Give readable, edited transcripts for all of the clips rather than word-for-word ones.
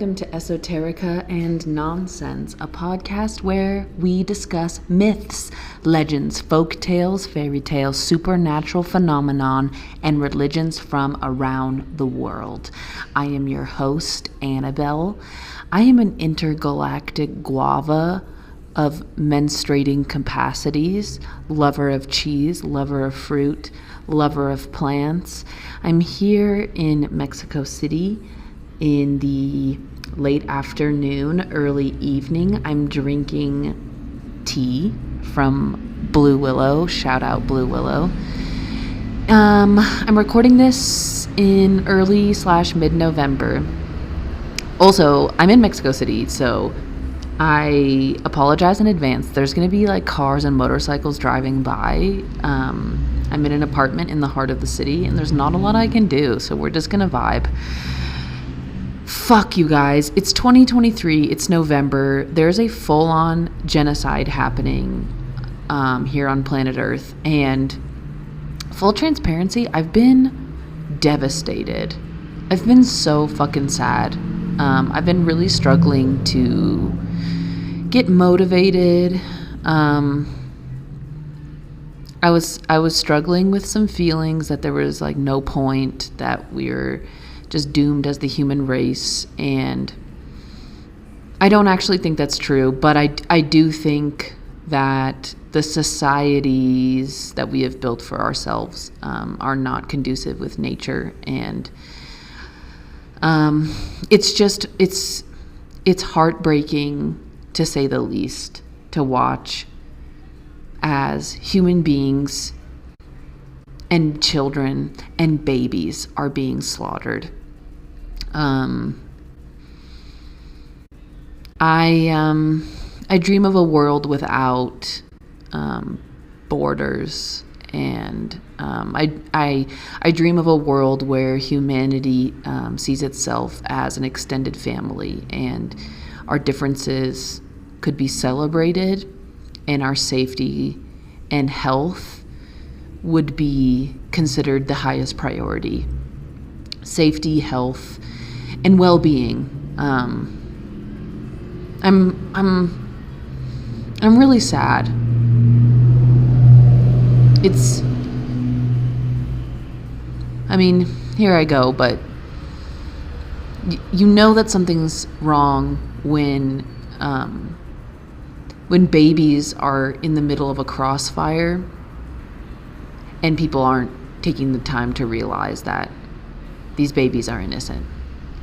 welcome to Esoterica and Nonsense, a podcast where we discuss myths, legends, folk tales, fairy tales, supernatural phenomenon, and religions from around the world. I am your host, Annabelle. I am an intergalactic guava of menstruating capacities, lover of cheese, lover of fruit, lover of plants. I'm here in Mexico City in the late afternoon, early evening. I'm drinking tea from Blue Willow. Shout out Blue Willow. I'm recording this in early/mid-November. Also, I'm in Mexico City, so I apologize in advance. There's going to be like cars and motorcycles driving by. I'm in an apartment in the heart of the city, and there's not a lot I can do, so we're just going to vibe. Fuck you guys. It's 2023. It's November. There's a full-on genocide happening here on planet Earth. And full transparency, I've been devastated. I've been so fucking sad. I've been really struggling to get motivated. I was struggling with some feelings that there was like no point, that we're just doomed as the human race, and I don't actually think that's true, but I do think that the societies that we have built for ourselves are not conducive with nature, and it's heartbreaking, to say the least, to watch as human beings and children and babies are being slaughtered. I dream of a world without borders, and I dream of a world where humanity sees itself as an extended family, and our differences could be celebrated, and our safety and health would be considered the highest priority. Safety, health, and well-being. I'm really sad. Here I go, but you know that something's wrong when babies are in the middle of a crossfire and people aren't taking the time to realize that these babies are innocent.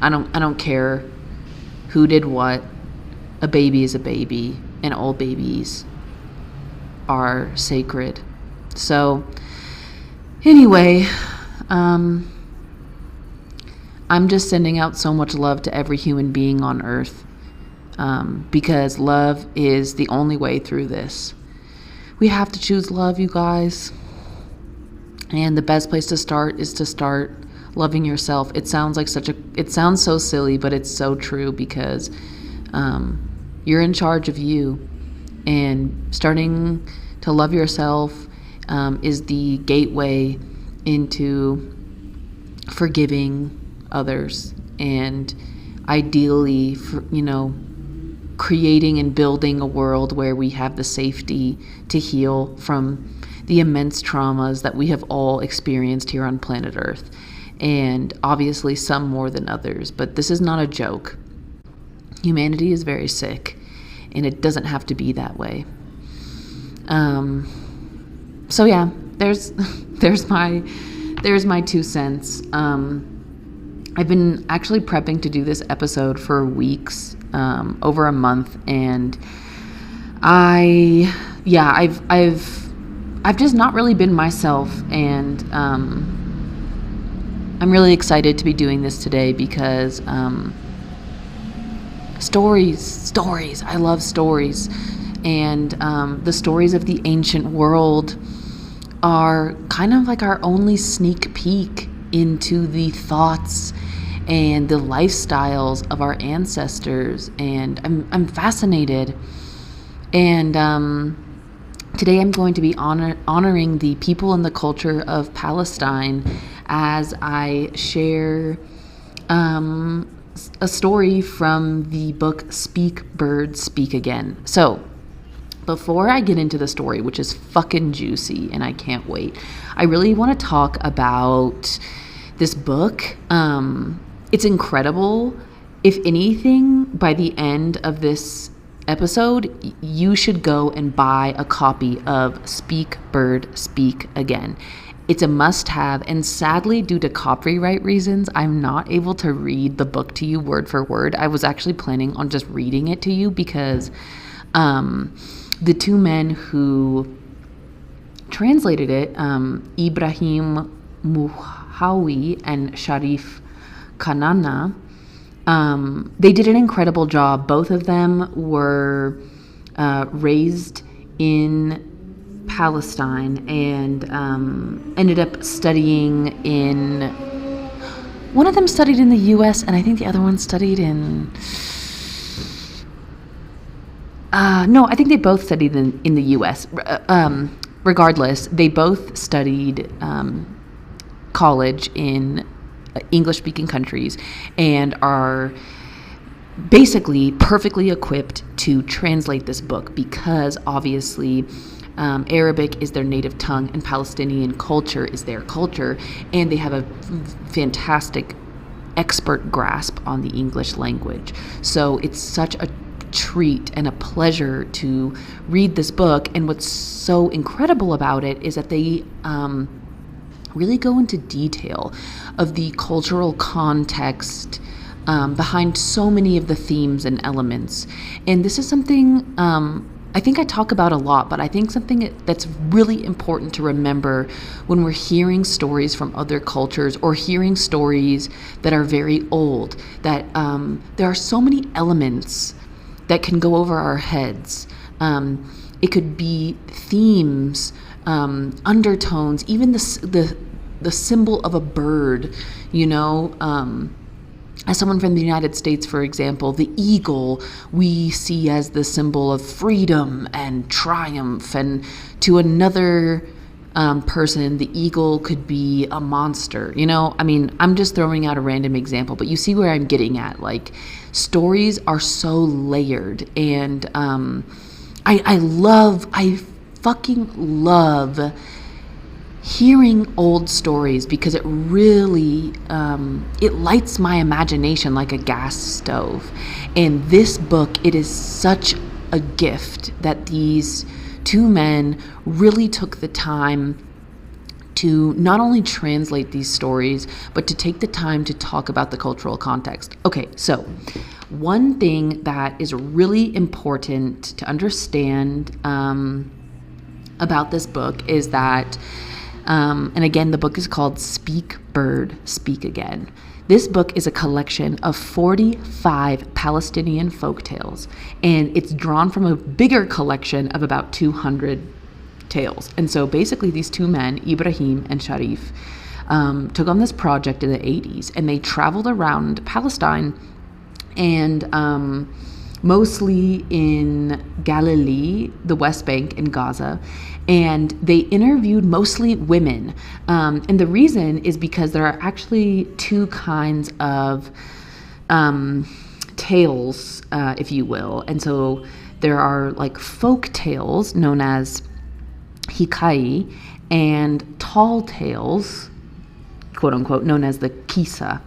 I don't care who did what. A baby is a baby, and all babies are sacred. So anyway, I'm just sending out so much love to every human being on earth, because love is the only way through this. We have to choose love, you guys. And the best place to start is to start loving yourself. It sounds so silly, but it's so true, because you're in charge of you, and starting to love yourself is the gateway into forgiving others, and ideally, creating and building a world where we have the safety to heal from the immense traumas that we have all experienced here on planet Earth. And obviously some more than others, but this is not a joke. Humanity is very sick, and it doesn't have to be that way. So yeah, there's my 2 cents. I've been actually prepping to do this episode for weeks, over a month, and I've just not really been myself, and I'm really excited to be doing this today because stories. I love stories. And the stories of the ancient world are kind of like our only sneak peek into the thoughts and the lifestyles of our ancestors. And I'm fascinated. And today I'm going to be honoring the people and the culture of Palestine as I share a story from the book Speak Bird, Speak Again. So before I get into the story, which is fucking juicy and I can't wait, I really want to talk about this book. It's incredible. If anything, by the end of this episode, you should go and buy a copy of Speak Bird, Speak Again. It's a must-have, and sadly, due to copyright reasons, I'm not able to read the book to you word for word. I was actually planning on just reading it to you because the two men who translated it, Ibrahim Muhawi and Sharif Kanaana, they did an incredible job. Both of them were raised in Palestine and ended up studying in, one of them studied in the US and I think the other one studied in, no, I think they both studied in the US. Regardless, they both studied college in English-speaking countries and are basically perfectly equipped to translate this book because obviously Arabic is their native tongue and Palestinian culture is their culture, and they have a fantastic expert grasp on the English language. So it's such a treat and a pleasure to read this book, and what's so incredible about it is that they really go into detail of the cultural context behind so many of the themes and elements. And this is something I think I talk about a lot, but I think something that's really important to remember when we're hearing stories from other cultures or hearing stories that are very old, that there are so many elements that can go over our heads. It could be themes, undertones, even the symbol of a bird, as someone from the United States, for example, the eagle we see as the symbol of freedom and triumph, and to another person, the eagle could be a monster. I'm just throwing out a random example, but you see where I'm getting at. Like, stories are so layered, and I fucking love hearing old stories because it really it lights my imagination like a gas stove. And this book, it is such a gift that these two men really took the time to not only translate these stories, but to take the time to talk about the cultural context. Okay, so one thing that is really important to understand about this book is that and again, the book is called Speak Bird, Speak Again. This book is a collection of 45 Palestinian folktales, and it's drawn from a bigger collection of about 200 tales. And so basically these two men, Ibrahim and Sharif, took on this project in the 80s, and they traveled around Palestine and mostly in Galilee, the West Bank, and Gaza. And they interviewed mostly women. And the reason is because there are actually two kinds of tales, if you will. And so there are like folk tales known as hikai, and tall tales, quote unquote, known as the kisa.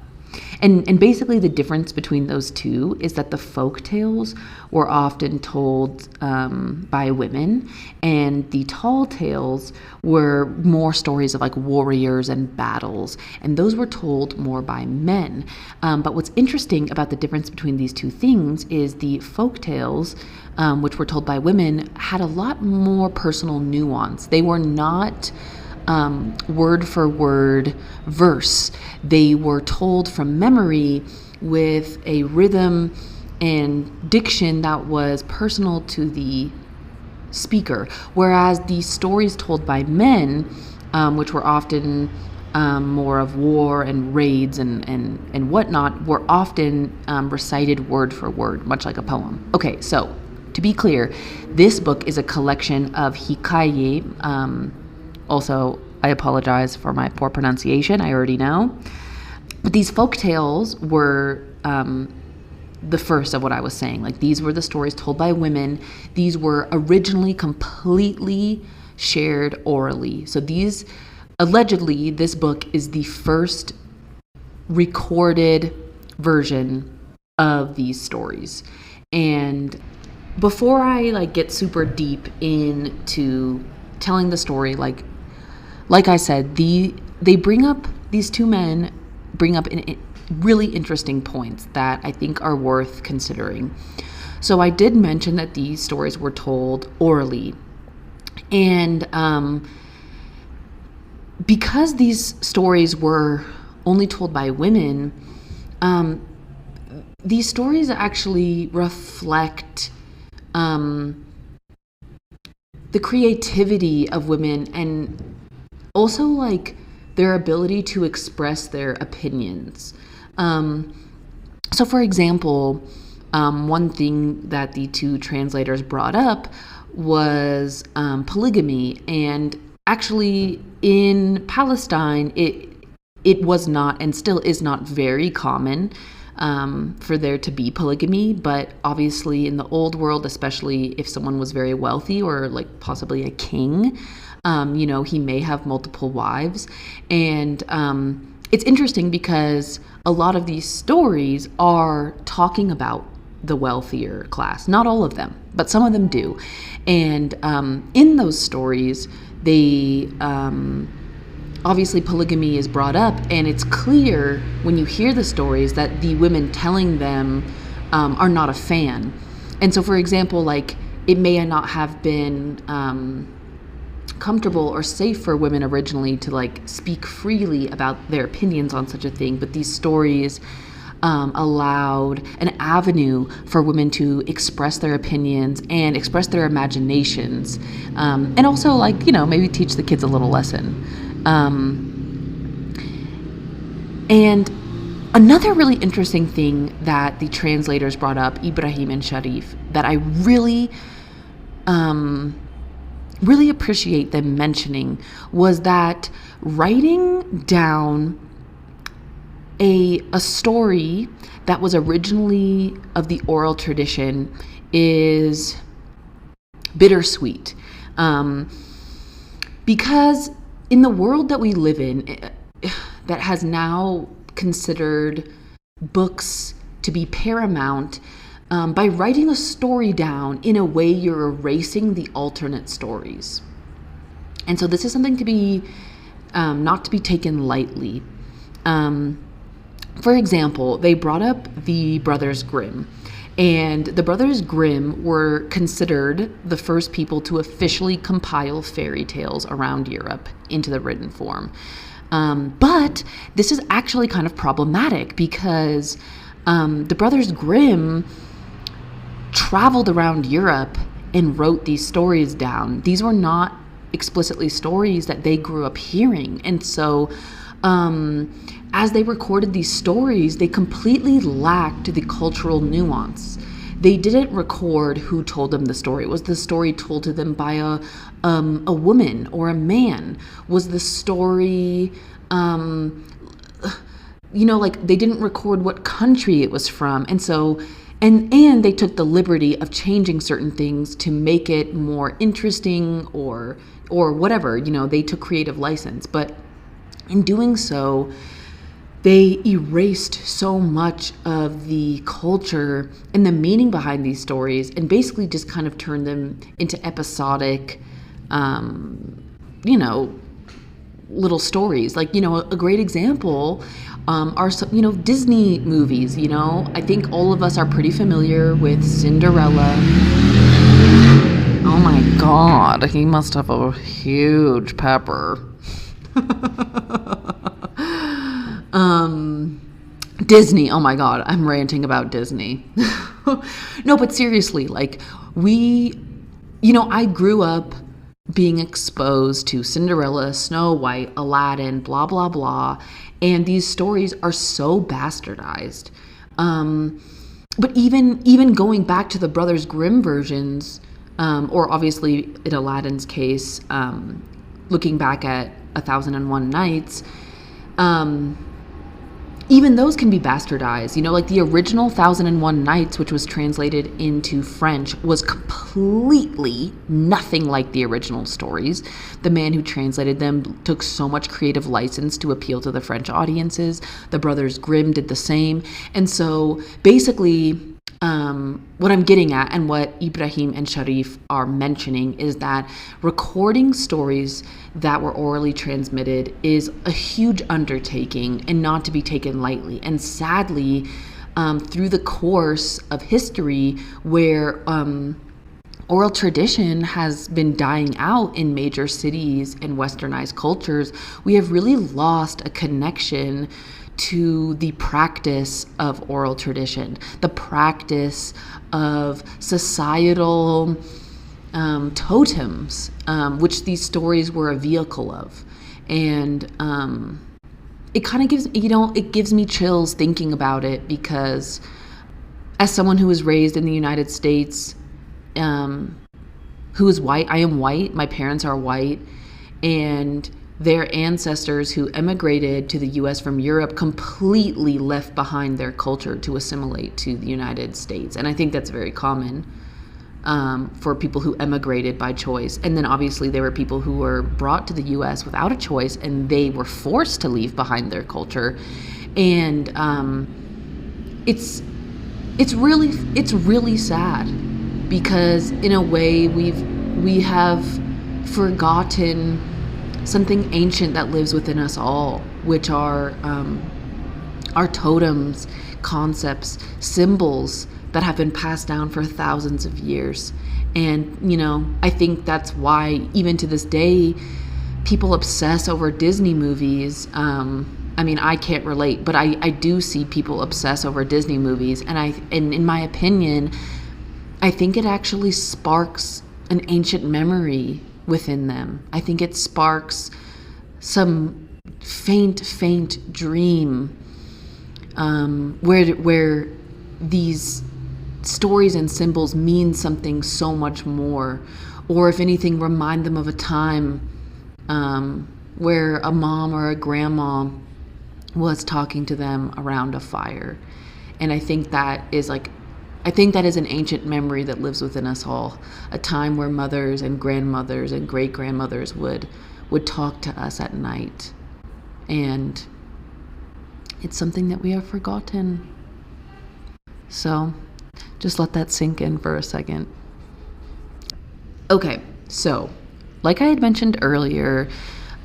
And basically the difference between those two is that the folk tales were often told by women, and the tall tales were more stories of like warriors and battles, and those were told more by men. But what's interesting about the difference between these two things is the folk tales, which were told by women, had a lot more personal nuance. They were not word for word verse. They were told from memory with a rhythm and diction that was personal to the speaker, whereas the stories told by men, which were often more of war and raids and whatnot, were often recited word for word, much like a poem. Okay, so to be clear, this book is a collection of hikaye. Also, I apologize for my poor pronunciation, I already know. But these folk tales were the first of what I was saying. Like, these were the stories told by women. These were originally completely shared orally. So these, allegedly, this book is the first recorded version of these stories. And before I get super deep into telling the story, like I said, they bring up, these two men bring up really interesting points that I think are worth considering. So I did mention that these stories were told orally. And because these stories were only told by women, these stories actually reflect the creativity of women, and also like their ability to express their opinions. So for example, one thing that the two translators brought up was polygamy. And actually in Palestine, it was not, and still is not, very common for there to be polygamy. But obviously in the old world, especially if someone was very wealthy or like possibly a king, he may have multiple wives. And it's interesting because a lot of these stories are talking about the wealthier class. Not all of them, but some of them do. And in those stories, they obviously polygamy is brought up, and it's clear when you hear the stories that the women telling them are not a fan. And so, for example, like, it may not have been comfortable or safe for women originally to like speak freely about their opinions on such a thing, but these stories allowed an avenue for women to express their opinions and express their imaginations, and also like, maybe teach the kids a little lesson. And another really interesting thing that the translators brought up, Ibrahim and Sharif, that I really appreciate them mentioning, was that writing down a story that was originally of the oral tradition is bittersweet. Because in the world that we live in, that has now considered books to be paramount, by writing a story down in a way, you're erasing the alternate stories. And so this is something to be not to be taken lightly. For example, they brought up the Brothers Grimm. And the Brothers Grimm were considered the first people to officially compile fairy tales around Europe into the written form. But this is actually kind of problematic because the Brothers Grimm traveled around Europe and wrote these stories down. These were not explicitly stories that they grew up hearing. And so as they recorded these stories, they completely lacked the cultural nuance. They didn't record who told them the story. Was the story told to them by a woman or a man? Was the story, like, they didn't record what country it was from. And so, and they took the liberty of changing certain things to make it more interesting or whatever, they took creative license. But in doing so, they erased so much of the culture and the meaning behind these stories, and basically just kind of turned them into episodic, little stories. Like, a great example are, Disney movies. I think all of us are pretty familiar with Cinderella. Oh my God, he must have a huge pepper. Disney, oh my God, I'm ranting about Disney. No, but seriously, like, I grew up being exposed to Cinderella, Snow White, Aladdin, blah, blah, blah, and these stories are so bastardized. But even going back to the Brothers Grimm versions, or obviously in Aladdin's case, looking back at 1001 Nights, even those can be bastardized. Like the original 1001 Nights, which was translated into French, was completely nothing like the original stories. The man who translated them took so much creative license to appeal to the French audiences. The Brothers Grimm did the same. And so basically, what I'm getting at and what Ibrahim and Sharif are mentioning is that recording stories that were orally transmitted is a huge undertaking and not to be taken lightly. And sadly, through the course of history where oral tradition has been dying out in major cities and westernized cultures, we have really lost a connection to the practice of oral tradition, the practice of societal totems, which these stories were a vehicle of. And it kind of gives, it gives me chills thinking about it, because as someone who was raised in the United States, who is white, I am white, my parents are white, and their ancestors who emigrated to the U.S. from Europe completely left behind their culture to assimilate to the United States. And I think that's very common for people who emigrated by choice. And then obviously there were people who were brought to the U.S. without a choice, and they were forced to leave behind their culture. And it's really sad, because in a way we have forgotten something ancient that lives within us all, which are our totems, concepts, symbols that have been passed down for thousands of years. And, I think that's why even to this day, people obsess over Disney movies. I can't relate, but I do see people obsess over Disney movies. And in my opinion, I think it actually sparks an ancient memory within them. I think it sparks some faint dream where these stories and symbols mean something so much more, or if anything, remind them of a time where a mom or a grandma was talking to them around a fire. And I think that is an ancient memory that lives within us all, a time where mothers and grandmothers and great-grandmothers would talk to us at night. And it's something that we have forgotten. So just let that sink in for a second. Okay, so like I had mentioned earlier,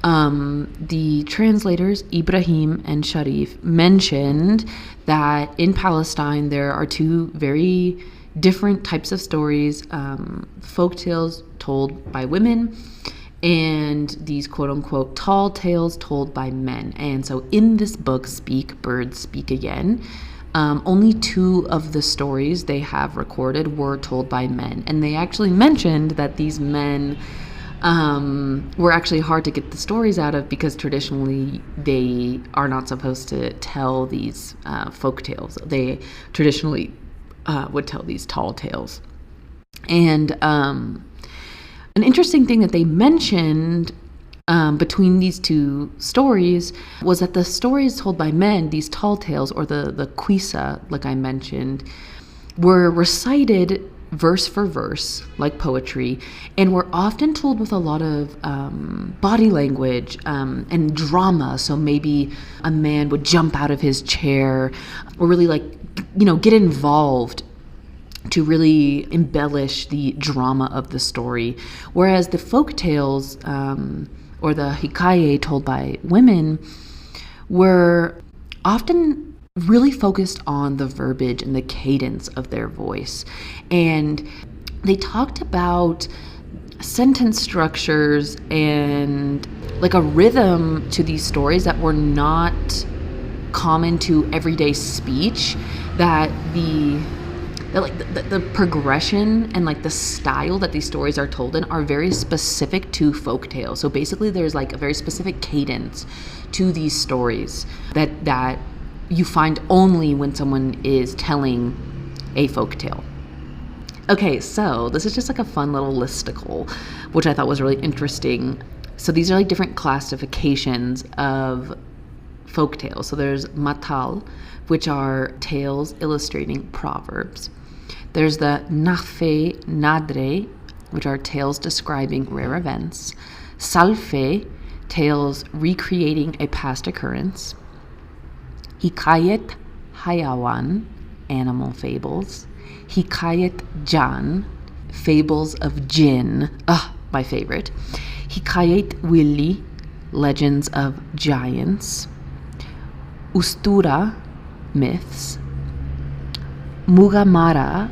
the translators, Ibrahim and Sharif, mentioned that in Palestine there are two very different types of stories, folktales told by women and these quote-unquote tall tales told by men. And so in this book, Speak, Birds Speak Again, only two of the stories they have recorded were told by men. And they actually mentioned that these men were actually hard to get the stories out of, because traditionally they are not supposed to tell these folk tales. They traditionally would tell these tall tales. And an interesting thing that they mentioned between these two stories was that the stories told by men, these tall tales, or the quisa, like I mentioned, were recited verse for verse, like poetry, and were often told with a lot of body language and drama. So maybe a man would jump out of his chair, or really get involved to really embellish the drama of the story. Whereas the folk tales, or the hikaye told by women, were often really focused on the verbiage and the cadence of their voice. And they talked about sentence structures and like a rhythm to these stories that were not common to everyday speech, that the progression and like the style that these stories are told in are very specific to folktales. So basically there's like a very specific cadence to these stories that you find only when someone is telling a folktale. Okay, so this is just like a fun little listicle, which I thought was really interesting. So these are like different classifications of folk tales. So there's matal, which are tales illustrating proverbs. There's the nafe nadre, which are tales describing rare events. Salfe, tales recreating a past occurrence. Hikayet hayawan, animal fables. Hikayet jan, fables of jinn, my favorite. Hikayet willi, legends of giants. Ustura, myths. Mugamara,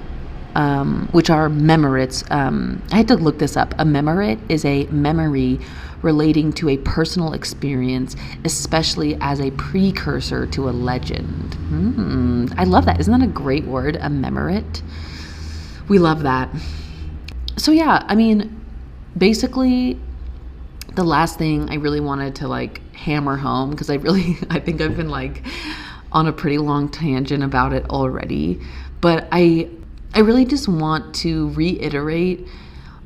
which are memorits. I had to look this up. A memorit is a memory relating to a personal experience, especially as a precursor to a legend. I love that. Isn't that a great word? A memorit. We love that. So yeah, I mean, basically, the last thing I really wanted to hammer home, because I think I've been on a pretty long tangent about it already, but I really just want to reiterate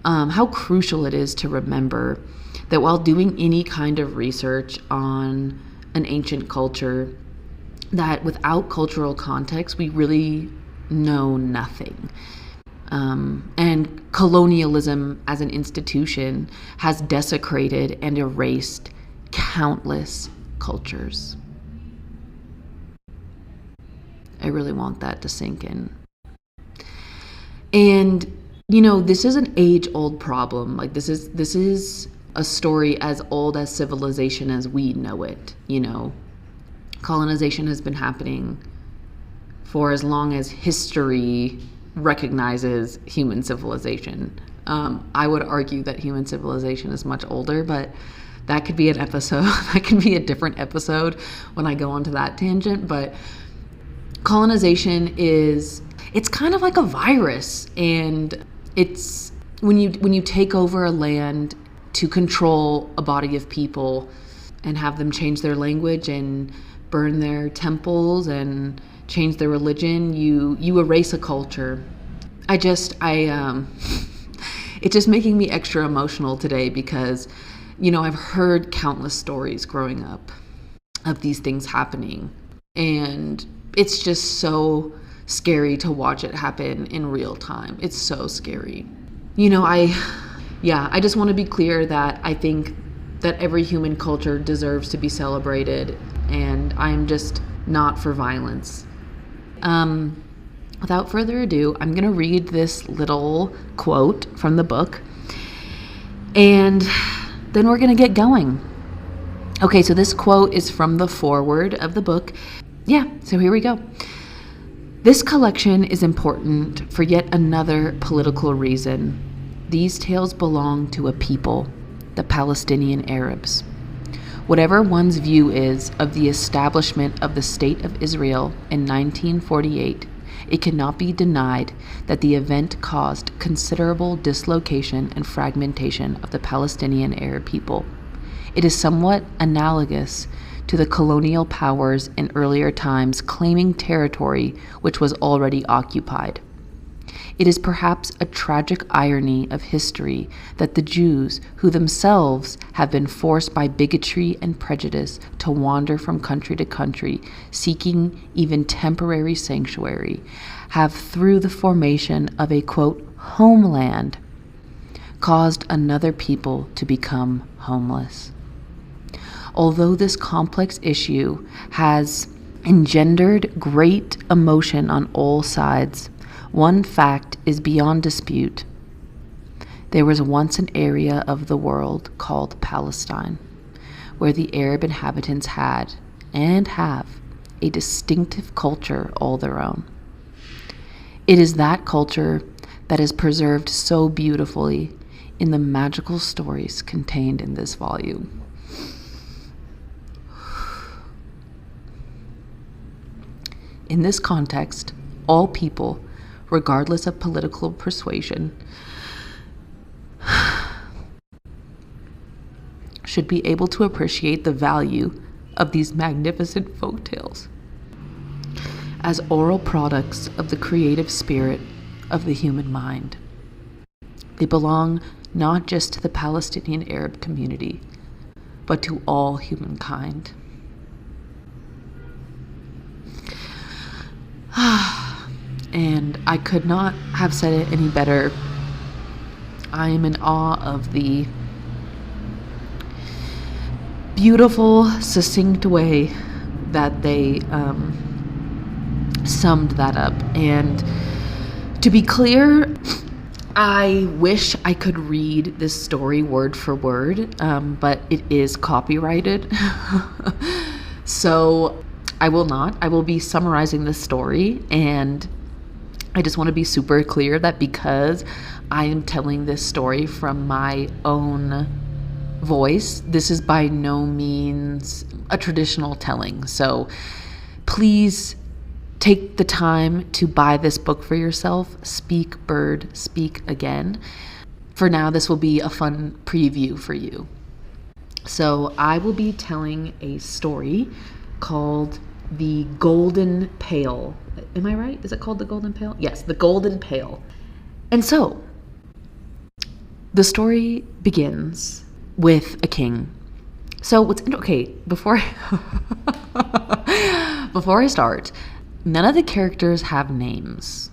how crucial it is to remember that while doing any kind of research on an ancient culture, that without cultural context, we really know nothing. And colonialism as an institution has desecrated and erased countless cultures. I really want that to sink in. And, this is an age-old problem. This is a story as old as civilization as we know it. Colonization has been happening for as long as history recognizes human civilization. I would argue that human civilization is much older, but that could be an episode. That could be a different episode when I go onto that tangent. But colonization it's kind of like a virus, and it's when you take over a land to control a body of people and have them change their language and burn their temples and change their religion, you erase a culture. It's just making me extra emotional today because, I've heard countless stories growing up of these things happening, and it's just so scary to watch it happen in real time. It's so scary. I just want to be clear that I think that every human culture deserves to be celebrated, and I'm just not for violence. Without further ado, I'm going to read this little quote from the book, and then we're going to get going. Okay, so this quote is from the foreword of the book. So here we go. This collection is important for yet another political reason. These tales belong to a people, the Palestinian Arabs. Whatever one's view is of the establishment of the State of Israel in 1948, it cannot be denied that the event caused considerable dislocation and fragmentation of the Palestinian Arab people. It is somewhat analogous to the colonial powers in earlier times claiming territory which was already occupied. It is perhaps a tragic irony of history that the Jews, who themselves have been forced by bigotry and prejudice to wander from country to country, seeking even temporary sanctuary, have, through the formation of a, quote, homeland, caused another people to become homeless. Although this complex issue has engendered great emotion on all sides, one fact is beyond dispute. There was once an area of the world called Palestine, where the Arab inhabitants had, and have, a distinctive culture all their own. It is that culture that is preserved so beautifully in the magical stories contained in this volume. In this context, all people, regardless of political persuasion, should be able to appreciate the value of these magnificent folktales as oral products of the creative spirit of the human mind. They belong not just to the Palestinian Arab community, but to all humankind. And I could not have said it any better. I am in awe of the beautiful, succinct way that they summed that up. And to be clear, I wish I could read this story word for word, but it is copyrighted. So I will not. I will be summarizing this story, and I just want to be super clear that because I am telling this story from my own voice, this is by no means a traditional telling. So please take the time to buy this book for yourself. Speak, Bird, Speak Again. For now, this will be a fun preview for you. So I will be telling a story called The Golden Pail. Am I right? Is it called The Golden Pail? Yes, The Golden Pail. And so the story begins with a king. So before I start, none of the characters have names,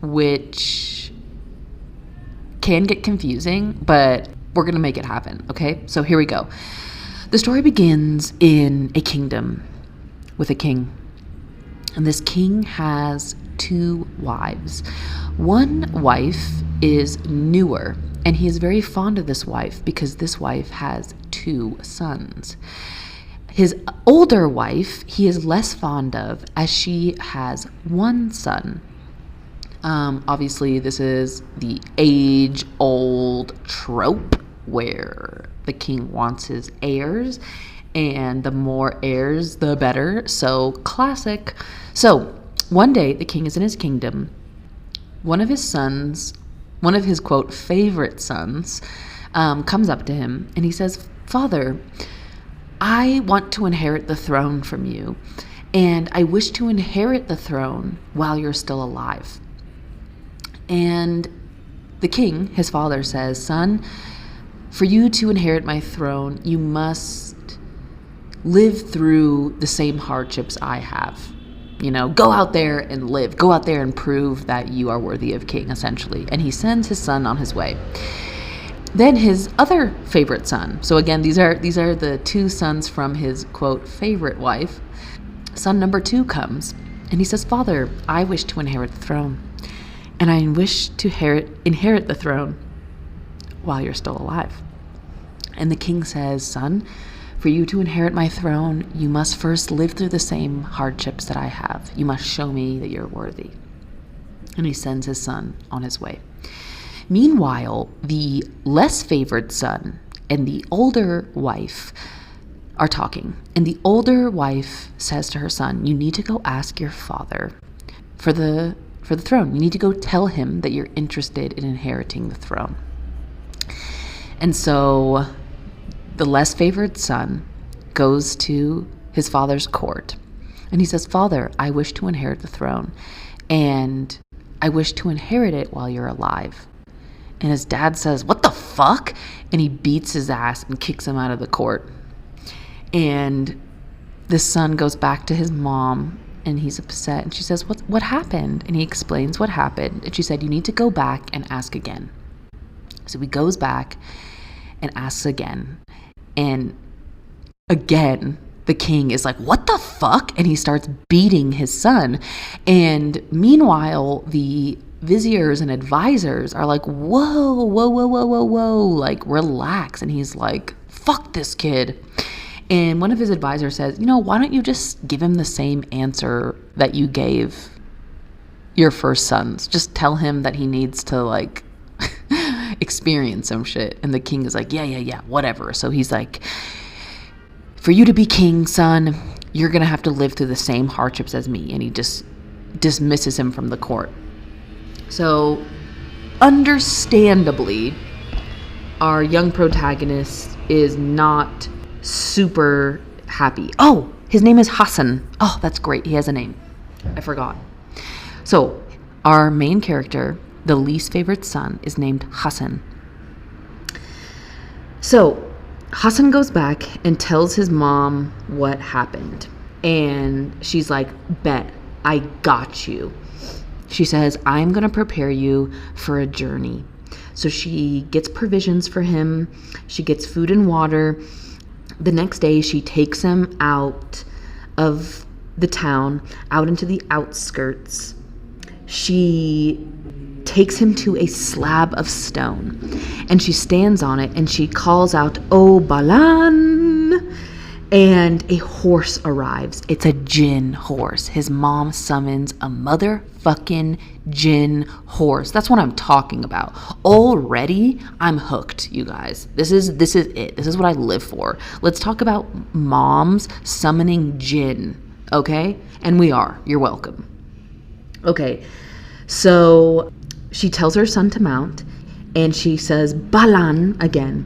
which can get confusing, but we're going to make it happen, okay? So here we go. The story begins in a kingdom with a king. And this king has 2 wives. One wife is newer, and he is very fond of this wife because this wife has 2 sons. His older wife, he is less fond of, as she has 1 son. Obviously, this is the age-old trope where the king wants his heirs, and the more heirs, the better. So classic. So one day, the king is in his kingdom. One of his, quote, favorite sons, comes up to him, and he says, "Father, I want to inherit the throne from you, and I wish to inherit the throne while you're still alive." And the king, his father, says, "Son, for you to inherit my throne, you must live through the same hardships I have. Go out there and live. Go out there and prove that you are worthy of king," essentially. And he sends his son on his way. Then his other favorite son. So again, these are the 2 sons from his, quote, favorite wife. Son number 2 comes, and he says, "Father, I wish to inherit the throne, and I wish to inherit the throne while you're still alive." And the king says, "Son, for you to inherit my throne, you must first live through the same hardships that I have. You must show me that you're worthy." And he sends his son on his way. Meanwhile, the less favored son and the older wife are talking. And the older wife says to her son, "You need to go ask your father for the throne. You need to go tell him that you're interested in inheriting the throne." And so the less favored son goes to his father's court, and he says, "Father, I wish to inherit the throne, and I wish to inherit it while you're alive." And his dad says, "What the fuck?" And he beats his ass and kicks him out of the court. And the son goes back to his mom, and he's upset. And she says, what happened? And he explains what happened. And she said, "You need to go back and ask again." So he goes back and asks again. And again, the king is like, "What the fuck?" And he starts beating his son. And meanwhile, the viziers and advisors are like, whoa, like, relax. And he's like, "Fuck this kid." And one of his advisors says, "Why don't you just give him the same answer that you gave your first sons? Just tell him that he needs to, like, experience some shit." And the king is like, yeah, whatever. So he's like, "For you to be king, son, you're going to have to live through the same hardships as me." And he just dismisses him from the court. So, understandably, our young protagonist is not super happy. Oh, his name is Hassan. Oh, that's great. He has a name. I forgot. So, our main character, the least favorite son, is named Hassan. So, Hassan goes back and tells his mom what happened. And she's like, "Bet, I got you. She says, I'm going to prepare you for a journey. So she gets provisions for him. She gets food and water. The next day, she takes him out of the town, out into the outskirts. She takes him to a slab of stone, and she stands on it, and she calls out, "O Balan!" And a horse arrives. It's a jinn horse. His mom summons a motherfucking jinn horse. That's what I'm talking about. Already, I'm hooked, you guys. This is it. This is what I live for. Let's talk about moms summoning jinn, okay? And we are. You're welcome. Okay, so she tells her son to mount, and she says, "Balan," again.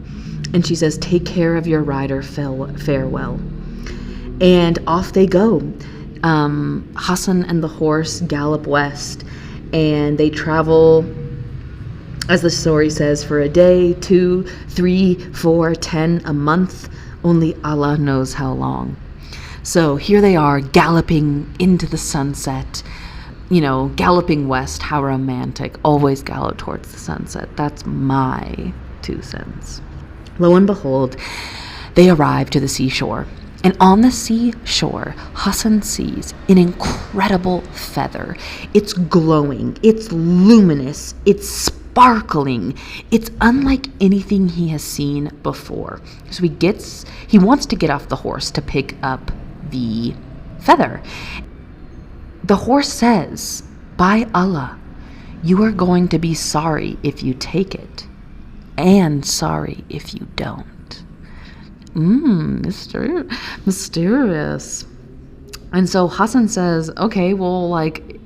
And she says, "Take care of your rider, farewell." And off they go. Hassan and the horse gallop west, and they travel, as the story says, for a day, 2, 3, 4, 10, a month. Only Allah knows how long. So here they are, galloping into the sunset. Galloping west, how romantic. Always gallop towards the sunset. That's my 2 cents. Lo and behold, they arrive to the seashore. And on the seashore, Hassan sees an incredible feather. It's glowing, it's luminous, it's sparkling. It's unlike anything he has seen before. So he wants to get off the horse to pick up the feather. The horse says, "By Allah, you are going to be sorry if you take it, and sorry if you don't." Mysterious. And so Hassan says, okay, well,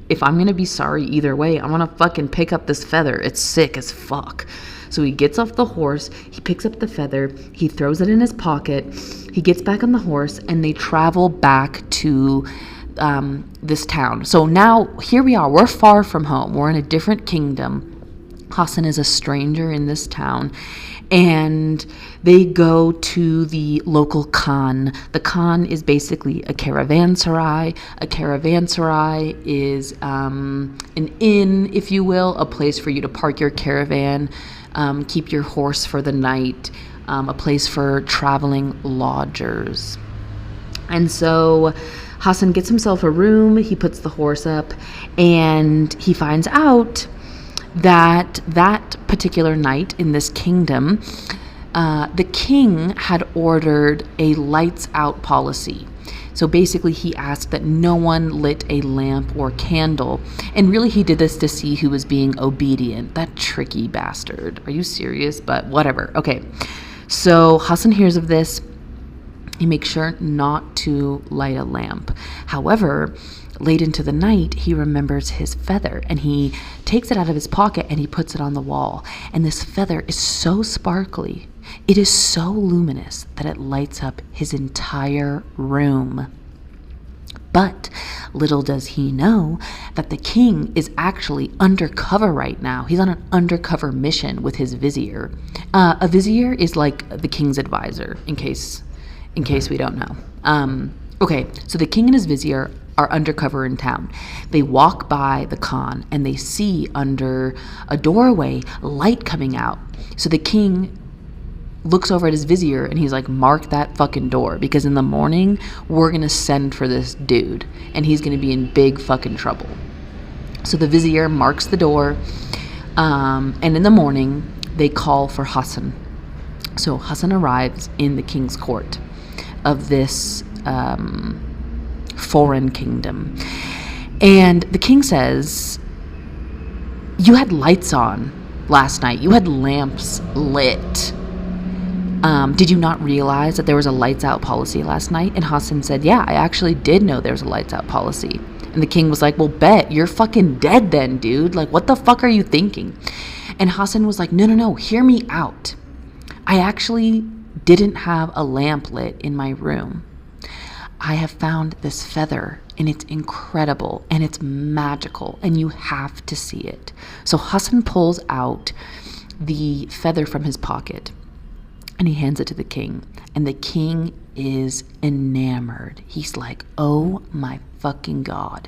if I'm going to be sorry either way, I'm going to fucking pick up this feather. It's sick as fuck. So he gets off the horse, he picks up the feather, he throws it in his pocket, he gets back on the horse, and they travel back to this town. So now here we are. We're far from home. We're in a different kingdom. Hassan is a stranger in this town, and they go to the local khan. The khan is basically a caravanserai. A caravanserai is an inn, if you will, a place for you to park your caravan, keep your horse for the night, a place for traveling lodgers. And so Hassan gets himself a room, he puts the horse up, and he finds out that particular night in this kingdom, the king had ordered a lights out policy. So basically he asked that no one lit a lamp or candle. And really he did this to see who was being obedient. That tricky bastard. Are you serious? But whatever. Okay. So Hassan hears of this. He makes sure not to light a lamp. However, late into the night, he remembers his feather, and he takes it out of his pocket and he puts it on the wall. And this feather is so sparkly, it is so luminous that it lights up his entire room. But little does he know that the king is actually undercover right now. He's on an undercover mission with his vizier. A vizier is like the king's advisor, in case we don't know. Okay, so the king and his vizier are undercover in town. They walk by the khan and they see under a doorway light coming out. So the king looks over at his vizier and he's like, "Mark that fucking door, because in the morning we're gonna send for this dude and he's gonna be in big fucking trouble." So the vizier marks the door, and in the morning they call for Hassan. So Hassan arrives in the king's court of this foreign kingdom. And the king says, "You had lights on last night. You had lamps lit. Did you not realize that there was a lights out policy last night?" And Hassan said, "Yeah, I actually did know there was a lights out policy." And the king was like, "Well, bet you're fucking dead then, dude. Like, what the fuck are you thinking?" And Hassan was like, No, hear me out. I actually didn't have a lamp lit in my room. I have found this feather, and it's incredible, and it's magical, and you have to see it. So Hassan pulls out the feather from his pocket, and he hands it to the king, and the king is enamored. He's like, "Oh my fucking God.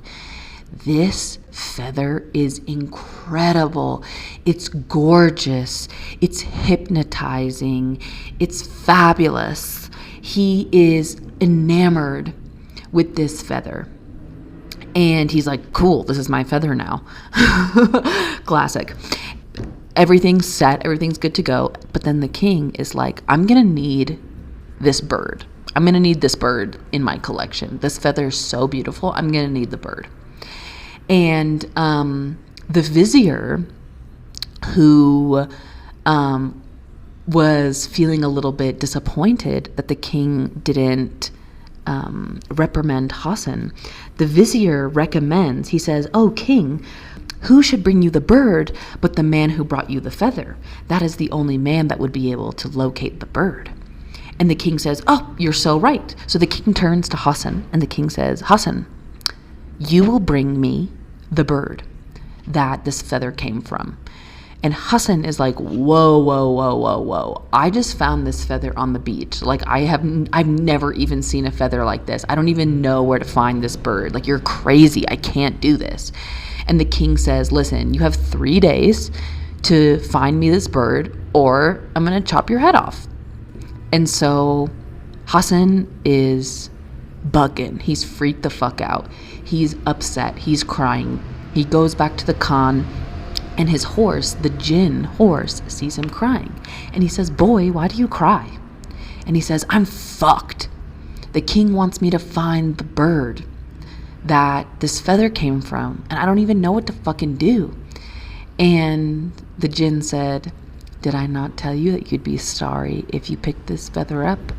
This feather is incredible. It's gorgeous. It's hypnotizing. It's fabulous. He is enamored with this feather. And he's like, cool, this is my feather now. Classic. Everything's set. Everything's good to go. But then the king is like, I'm going to need this bird. I'm going to need this bird in my collection. This feather is so beautiful. I'm going to need the bird. And the vizier, who was feeling a little bit disappointed that the king didn't reprimand Hassan, the vizier recommends, he says, "Oh, king, who should bring you the bird but the man who brought you the feather? That is the only man that would be able to locate the bird." And the king says, "Oh, you're so right." So the king turns to Hassan, and the king says, "Hassan, you will bring me the bird that this feather came from." And Hassan is like, whoa, whoa, whoa, whoa, whoa. I just found this feather on the beach. Like, I've never even seen a feather like this. I don't even know where to find this bird. Like, you're crazy. I can't do this. And the king says, listen, you have 3 days to find me this bird, or I'm going to chop your head off. And so Hassan is bugging. He's freaked the fuck out. He's upset. He's crying. He goes back to the Khan, and his horse, the jinn horse, sees him crying. And he says, "Boy, why do you cry?" And he says, "I'm fucked. The king wants me to find the bird that this feather came from, and I don't even know what to fucking do." And the jinn said, "Did I not tell you that you'd be sorry if you picked this feather up?"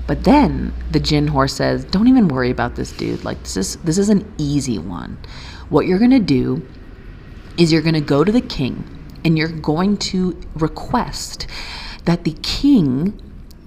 But then the jinn horse says, "Don't even worry about this, dude. Like, this is an easy one. What you're going to do is you're going to go to the king, and you're going to request that the king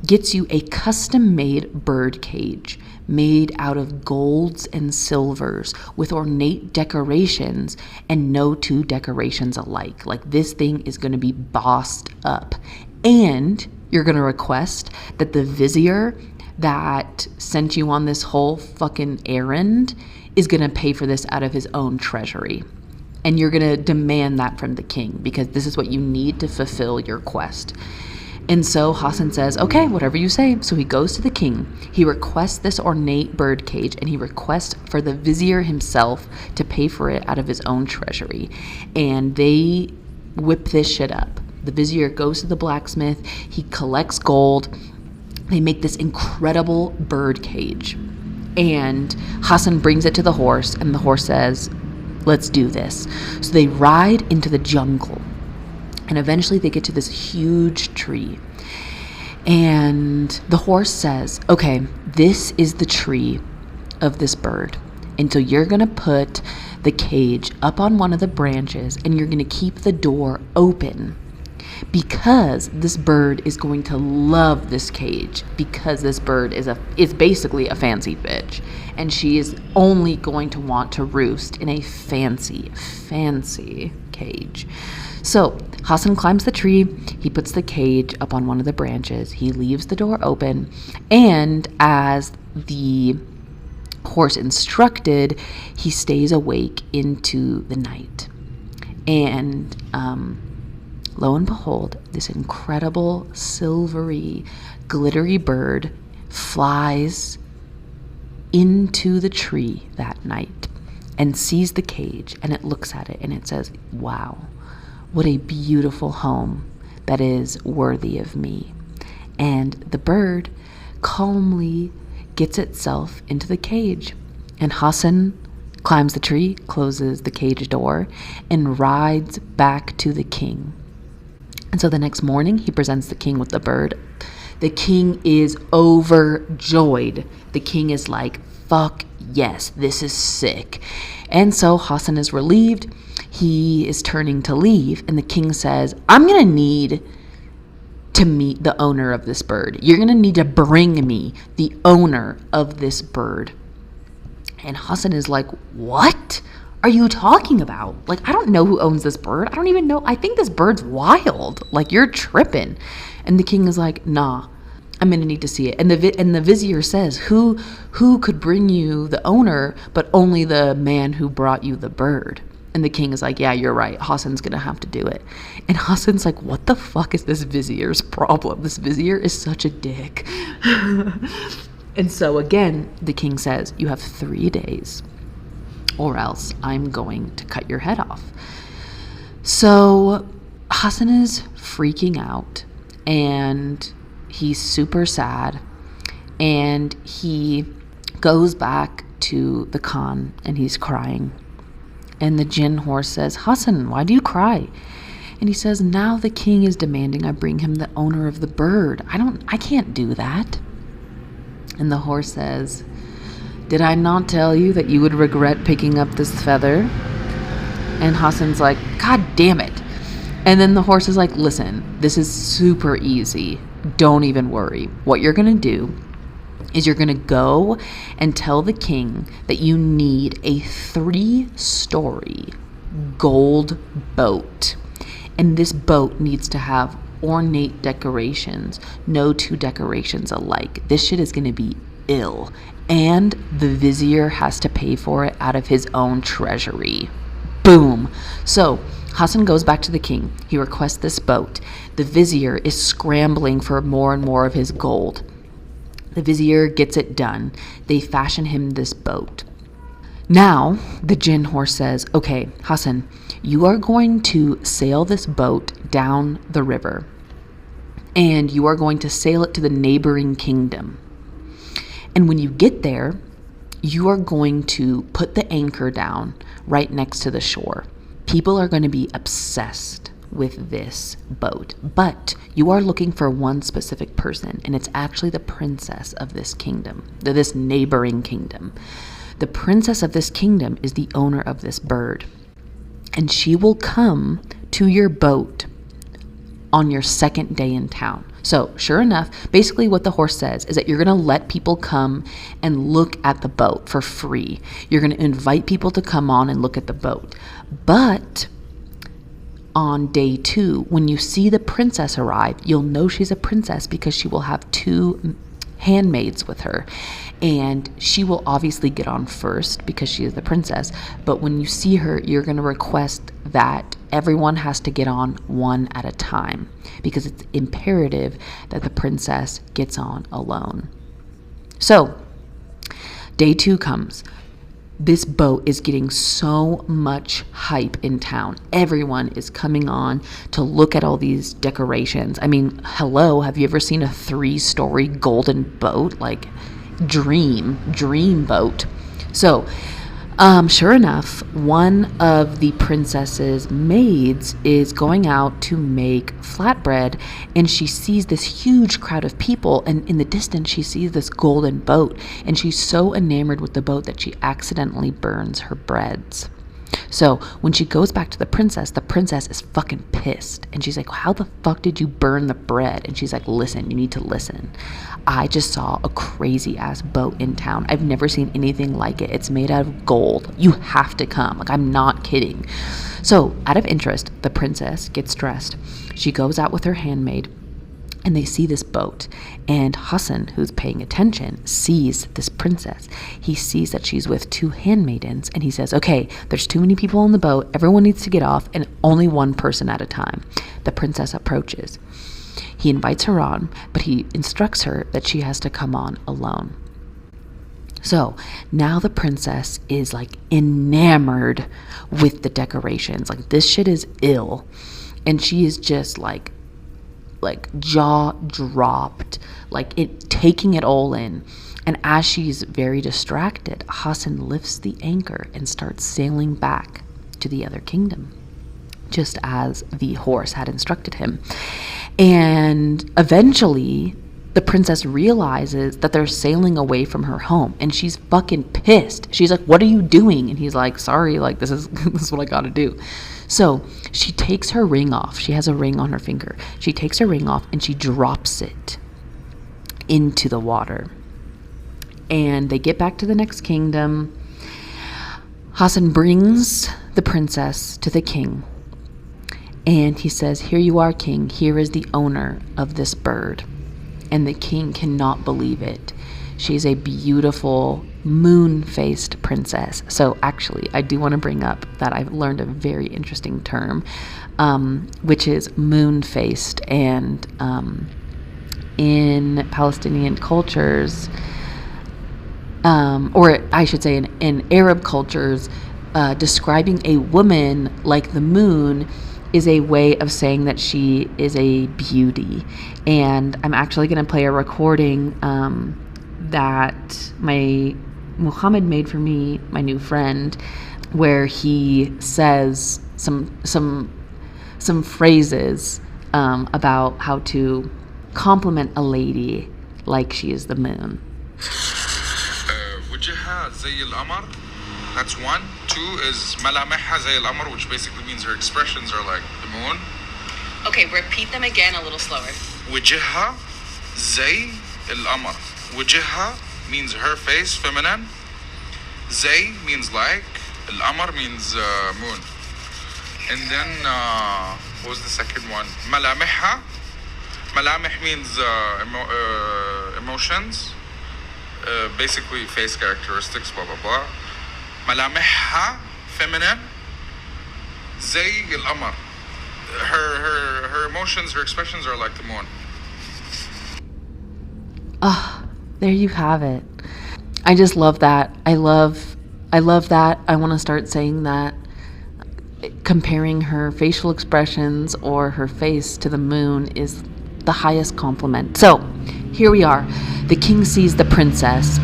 gets you a custom-made bird cage made out of golds and silvers with ornate decorations, and no two decorations alike. Like, this thing is going to be bossed up. And you're going to request that the vizier that sent you on this whole fucking errand is going to pay for this out of his own treasury. And you're going to demand that from the king, because this is what you need to fulfill your quest." And so Hassan says, "Okay, whatever you say." So he goes to the king. He requests this ornate bird cage, and he requests for the vizier himself to pay for it out of his own treasury. And they whip this shit up. The vizier goes to the blacksmith. He collects gold. They make this incredible bird cage. And Hassan brings it to the horse, and the horse says, "Let's do this." So they ride into the jungle, and eventually they get to this huge tree. And the horse says, "Okay, this is the tree of this bird. And so you're going to put the cage up on one of the branches, and you're going to keep the door open, because this bird is going to love this cage, because this bird is basically a fancy bitch, and she is only going to want to roost in a fancy cage." So Hassan climbs the tree. He puts the cage up on one of the branches. He leaves the door open, and as the horse instructed, he stays awake into the night. And lo and behold, this incredible silvery, glittery bird flies into the tree that night and sees the cage, and it looks at it and it says, "Wow, what a beautiful home that is worthy of me." And the bird calmly gets itself into the cage, and Hassan climbs the tree, closes the cage door, and rides back to the king. And so the next morning, he presents the king with the bird. The king is overjoyed. The king is like, "Fuck yes, this is sick." And so Hassan is relieved. He is turning to leave, and the king says, "I'm going to need to meet the owner of this bird. You're going to need to bring me the owner of this bird." And Hassan is like, "What are you talking about? Like, I don't know who owns this bird. I don't even know. I think this bird's wild. Like, you're tripping." And the king is like, "Nah, I'm going to need to see it. And the vizier says, who could bring you the owner, but only the man who brought you the bird? And the king is like, yeah, you're right. Hassan's going to have to do it. And Hassan's like, what the fuck is this vizier's problem? This vizier is such a dick. And so again, the king says, you have 3 days or else I'm going to cut your head off. So Hassan is freaking out and he's super sad, and he goes back to the Khan and he's crying. And the jinn horse says, Hassan, why do you cry? And he says, now the king is demanding I bring him the owner of the bird. I can't do that. And the horse says, did I not tell you that you would regret picking up this feather? And Hassan's like, God damn it. And then the horse is like, listen, this is super easy. Don't even worry. What you're going to do is you're going to go and tell the king that you need a 3-story gold boat. And this boat needs to have ornate decorations. No 2 decorations alike. This shit is going to be ill. And the vizier has to pay for it out of his own treasury. Boom. So Hassan goes back to the king. He requests this boat. The vizier is scrambling for more and more of his gold. The vizier gets it done. They fashion him this boat. Now, the jinn horse says, okay, Hassan, you are going to sail this boat down the river, and you are going to sail it to the neighboring kingdom. And when you get there, you are going to put the anchor down right next to the shore. People are going to be obsessed with this boat, but you are looking for one specific person, and it's actually the princess of this kingdom, this neighboring kingdom. The princess of this kingdom is the owner of this bird, and she will come to your boat on your 2nd day in town. So sure enough, basically what the horse says is that you're going to let people come and look at the boat for free. You're going to invite people to come on and look at the boat. But on day 2, when you see the princess arrive, you'll know she's a princess because she will have 2 handmaids with her. And she will obviously get on first because she is the princess. But when you see her, you're going to request that everyone has to get on one at a time because it's imperative that the princess gets on alone. So day 2 comes. This boat is getting so much hype in town. Everyone is coming on to look at all these decorations. I mean, hello, have you ever seen a 3-story golden boat? Like, dream boat. So, sure enough, one of the princess's maids is going out to make flatbread, and she sees this huge crowd of people, and in the distance she sees this golden boat, and she's so enamored with the boat that she accidentally burns her breads. So when she goes back to the princess is fucking pissed. And she's like, how the fuck did you burn the bread? And she's like, listen, you need to listen. I just saw a crazy ass boat in town. I've never seen anything like it. It's made out of gold. You have to come. Like, I'm not kidding. So out of interest, the princess gets dressed. She goes out with her handmaid, and they see this boat. And Hassan, who's paying attention, sees this princess. He sees that she's with 2 handmaidens, and he says, okay, there's too many people on the boat. Everyone needs to get off, and only one person at a time. The princess approaches. He invites her on, but he instructs her that she has to come on alone. So now the princess is like enamored with the decorations. Like, this shit is ill. And she is just like jaw dropped, like taking it all in. And as she's very distracted, Hassan lifts the anchor and starts sailing back to the other kingdom, just as the horse had instructed him. And eventually the princess realizes that they're sailing away from her home, and she's fucking pissed. She's like, what are you doing? And he's like, sorry, like, this is what I gotta do. So she takes her ring off. She has a ring on her finger. She takes her ring off and she drops it into the water. And they get back to the next kingdom. Hassan brings the princess to the king. And he says, here you are, king. Here is the owner of this bird. and the king cannot believe it. She's a beautiful moon-faced princess. So actually, I do want to bring up that I've learned a very interesting term, which is moon-faced. And in Palestinian cultures, or I should say in Arab cultures, describing a woman like the moon is a way of saying that she is a beauty. And I'm actually going to play a recording that Muhammad made for me, my new friend, where he says some phrases about how to compliment a lady like she is the moon. That's one. Two is ملامحها زي القمر, which basically means her expressions are like the moon. Okay, repeat them again a little slower. وجهها زي القمر. وجهها means her face, feminine. زي means like. القمر means moon. And then, what was the second one? ملامحها. ملامح means emotions. Basically face characteristics, blah, blah, blah. ملامحها feminine. زي القمر. Her emotions, her expressions are like the moon. There you have it. I just love that. I love that. I want to start saying that. Comparing her facial expressions or her face to the moon is the highest compliment. So, here we are. The king sees the princess.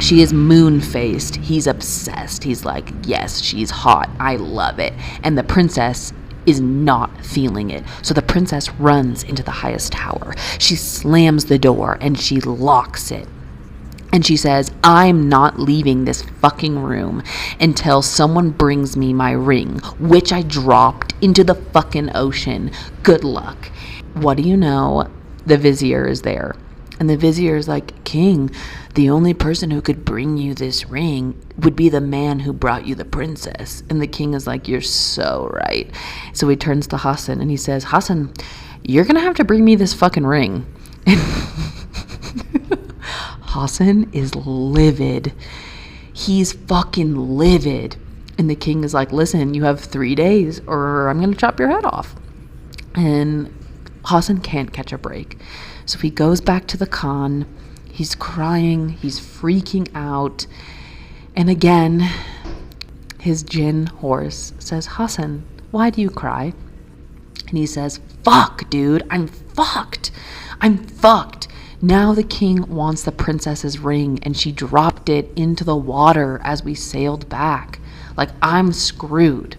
She is moon-faced. He's obsessed. He's like, yes, she's hot. I love it. And the princess is not feeling it. So the princess runs into the highest tower. She slams the door and she locks it. And she says, I'm not leaving this fucking room until someone brings me my ring, which I dropped into the fucking ocean. Good luck. What do you know? The vizier is there. And the vizier is like, King, the only person who could bring you this ring would be the man who brought you the princess. And the king is like, you're so right. So he turns to Hassan and he says, Hassan, you're going to have to bring me this fucking ring. And Hassan is livid. He's fucking livid. And the king is like, listen, you have 3 days or I'm going to chop your head off. And Hassan can't catch a break. So he goes back to the Khan. He's crying. He's freaking out. And again, his jinn horse says, Hassan, why do you cry? And he says, fuck, dude. I'm fucked. Now the king wants the princess's ring, and she dropped it into the water as we sailed back. Like, I'm screwed.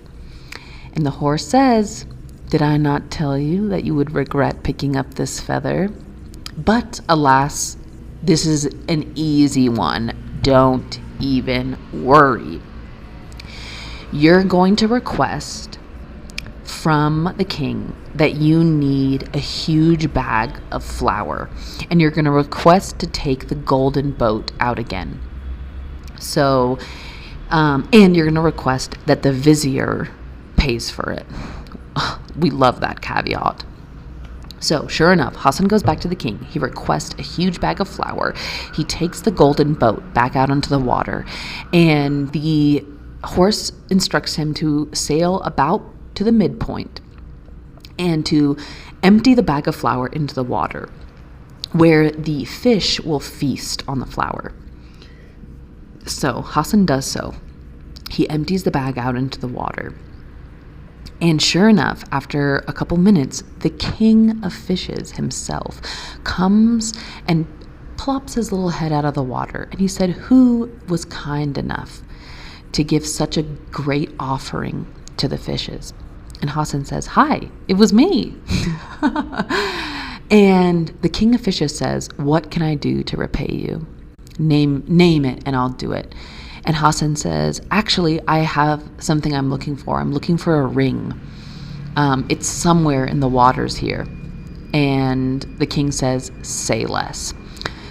And the horse says, did I not tell you that you would regret picking up this feather? But alas, this is an easy one. Don't even worry. You're going to request from the king that you need a huge bag of flour, and you're going to request to take the golden boat out again. So, and you're going to request that the vizier pays for it. We love that caveat. So, sure enough, Hassan goes back to the king. He requests a huge bag of flour. He takes the golden boat back out onto the water, and the horse instructs him to sail about to the midpoint and to empty the bag of flour into the water, where the fish will feast on the flour. So, Hassan does so. He empties the bag out into the water. And sure enough, after a couple minutes, the king of fishes himself comes and plops his little head out of the water. And he said, who was kind enough to give such a great offering to the fishes? And Hassan says, hi, it was me. And the king of fishes says, what can I do to repay you? Name it and I'll do it. And Hassan says, actually, I have something I'm looking for. I'm looking for a ring. It's somewhere in the waters here. And the king says, say less.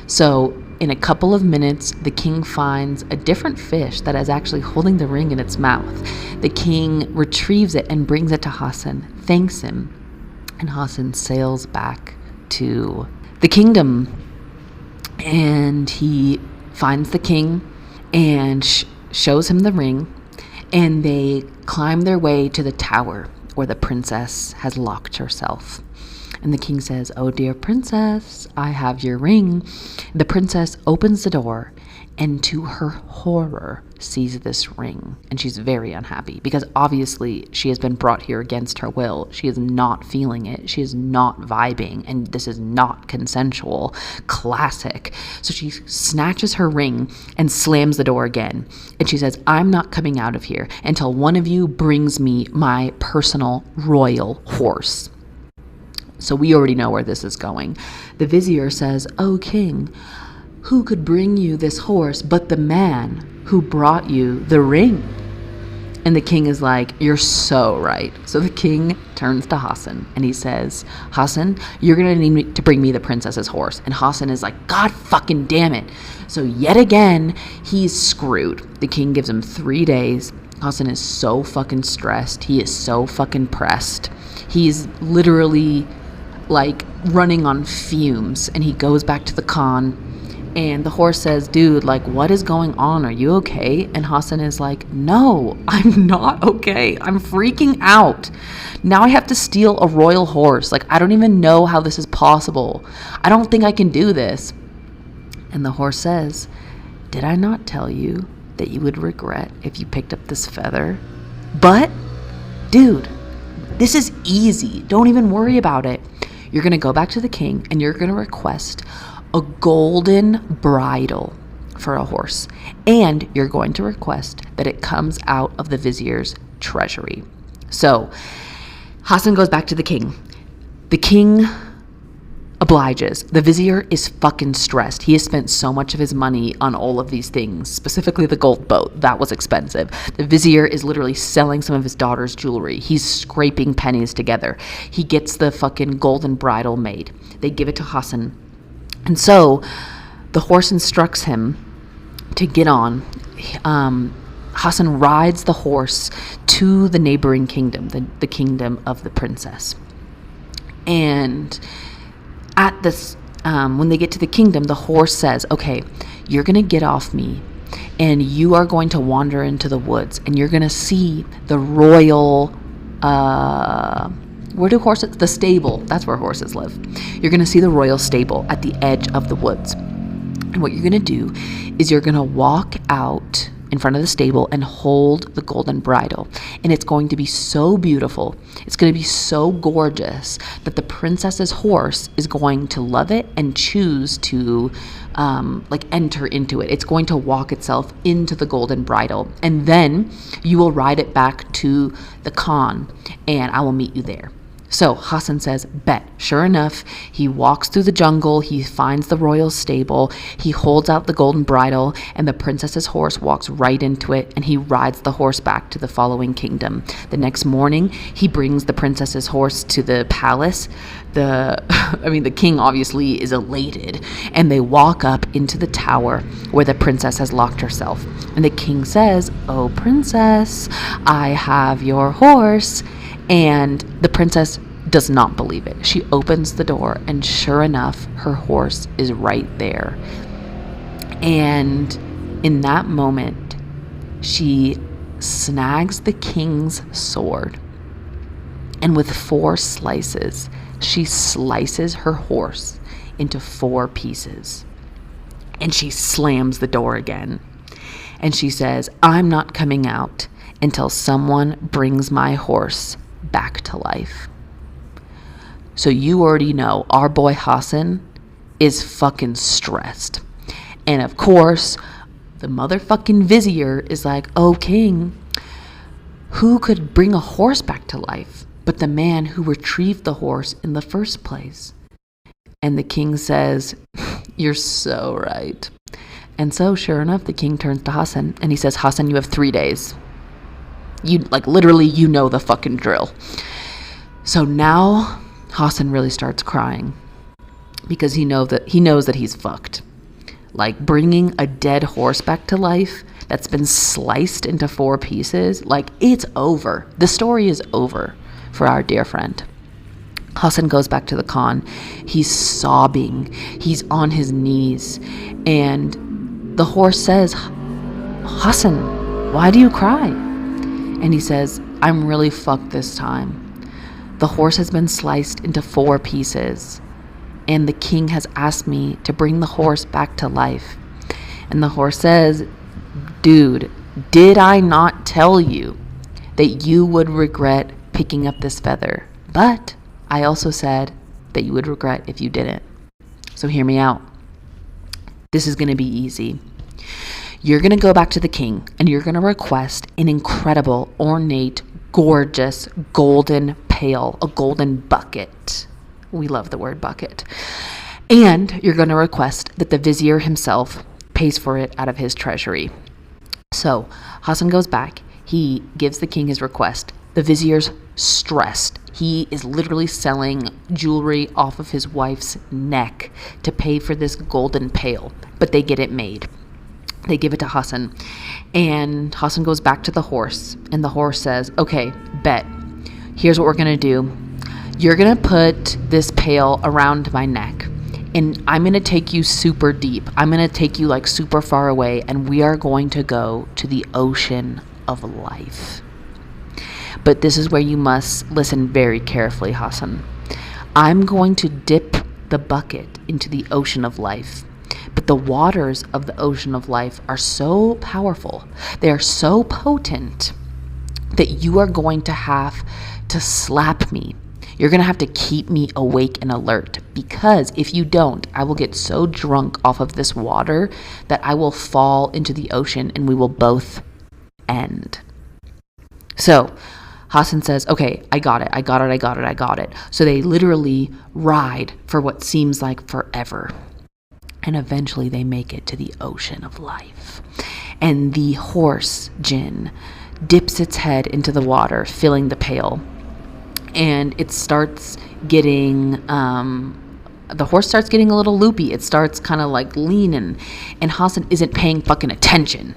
So in a couple of minutes, the king finds a different fish that is actually holding the ring in its mouth. The king retrieves it and brings it to Hassan, thanks him, and Hassan sails back to the kingdom. And he finds the king and shows him the ring, and they climb their way to the tower where the princess has locked herself. And the king says, "Oh, dear princess, I have your ring." The princess opens the door and to her horror sees this ring. And she's very unhappy because obviously she has been brought here against her will. She is not feeling it. She is not vibing. And this is not consensual. Classic. So she snatches her ring and slams the door again. And she says, "I'm not coming out of here until one of you brings me my personal royal horse." So we already know where this is going. The vizier says, "Oh, king, who could bring you this horse but the man who brought you the ring?" And the king is like, "You're so right." So the king turns to Hassan and he says, "Hassan, you're going to need to bring me the princess's horse." And Hassan is like, "God fucking damn it." So yet again, he's screwed. The king gives him 3 days. Hassan is so fucking stressed. He is so fucking pressed. He's literally like running on fumes. And he goes back to the Khan. And the horse says, "Dude, like, what is going on? Are you okay?" And Hassan is like, "No, I'm not okay. I'm freaking out. Now I have to steal a royal horse. Like, I don't even know how this is possible. I don't think I can do this." And the horse says, "Did I not tell you that you would regret if you picked up this feather? But, dude, this is easy. Don't even worry about it. You're going to go back to the king and you're going to request a golden bridle for a horse. And you're going to request that it comes out of the vizier's treasury." So Hassan goes back to the king. The king obliges. The vizier is fucking stressed. He has spent so much of his money on all of these things, specifically the gold boat. That was expensive. The vizier is literally selling some of his daughter's jewelry. He's scraping pennies together. He gets the fucking golden bridle made. They give it to Hassan. And so the horse instructs him to get on. Hassan rides the horse to the neighboring kingdom, the kingdom of the princess. And at this, when they get to the kingdom, the horse says, "Okay, you're going to get off me and you are going to wander into the woods and you're going to see the royal, where do horses? The stable. That's where horses live. You're going to see the royal stable at the edge of the woods. And what you're going to do is you're going to walk out in front of the stable and hold the golden bridle. And it's going to be so beautiful. It's going to be so gorgeous that the princess's horse is going to love it and choose to enter into it. It's going to walk itself into the golden bridle. And then you will ride it back to the Khan and I will meet you there." So Hassan says, "Bet." Sure enough, he walks through the jungle. He finds the royal stable. He holds out the golden bridle and the princess's horse walks right into it and he rides the horse back to the following kingdom. The next morning, he brings the princess's horse to the palace. The king obviously is elated and they walk up into the tower where the princess has locked herself. And the king says, "Oh, princess, I have your horse." And the princess does not believe it. She opens the door and sure enough, her horse is right there. And in that moment, she snags the king's sword. And with 4 slices, she slices her horse into 4 pieces. And she slams the door again. And she says, "I'm not coming out until someone brings my horse back to life." So you already know our boy Hassan is fucking stressed. And of course, the motherfucking vizier is like, "Oh, king, who could bring a horse back to life but the man who retrieved the horse in the first place?" And the king says, "You're so right." And so sure enough, the king turns to Hassan and he says, "Hassan, you have 3 days. Literally, you know the fucking drill." So now Hassan really starts crying because he knows that he's fucked. Like, bringing a dead horse back to life that's been sliced into 4 pieces, like, it's over. The story is over for our dear friend. Hassan goes back to the Khan. He's sobbing. He's on his knees. And the horse says, Hassan, why do you cry? And he says, I'm really fucked this time. The horse has been sliced into 4 pieces. And the king has asked me to bring the horse back to life. And the horse says, dude, did I not tell you that you would regret picking up this feather? But I also said that you would regret if you didn't. So hear me out. This is going to be easy. You're going to go back to the king and you're going to request an incredible, ornate, gorgeous, golden pail, a golden bucket. We love the word bucket. And you're going to request that the vizier himself pays for it out of his treasury. So Hassan goes back. He gives the king his request. The vizier's stressed. He is literally selling jewelry off of his wife's neck to pay for this golden pail, but they get it made. They give it to Hassan, and Hassan goes back to the horse, and the horse says, okay, bet. Here's what we're going to do. You're going to put this pail around my neck, and I'm going to take you super deep. I'm going to take you like super far away, and we are going to go to the ocean of life. But this is where you must listen very carefully, Hassan. I'm going to dip the bucket into the ocean of life. But the waters of the ocean of life are so powerful, they are so potent, that you are going to have to slap me. You're going to have to keep me awake and alert, because if you don't, I will get so drunk off of this water that I will fall into the ocean and we will both end. So Hassan says, okay, I got it. So they literally ride for what seems like forever. And eventually they make it to the ocean of life. And the horse, Jinn, dips its head into the water, filling the pail. And it starts getting, the horse starts getting a little loopy. It starts kind of like leaning. And Hassan isn't paying fucking attention.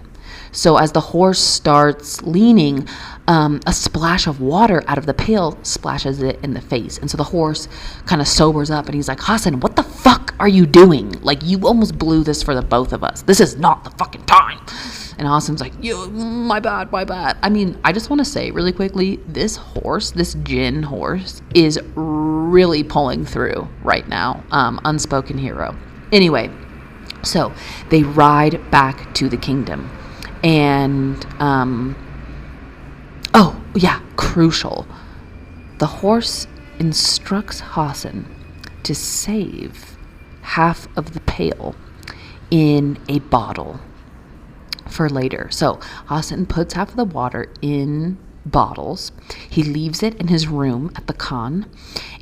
So as the horse starts leaning, a splash of water out of the pail splashes it in the face. And so the horse kind of sobers up and he's like, Hassan, what the fuck are you doing? Like, you almost blew this for the both of us. This is not the fucking time. And Hassan's like, my bad. I mean, I just want to say really quickly, this horse, this Jinn horse, is really pulling through right now. Unspoken hero. Anyway, so they ride back to the kingdom. And, crucial. The horse instructs Hassan to save half of the pail in a bottle for later. So Hassan puts half of the water in bottles. He leaves it in his room at the Khan.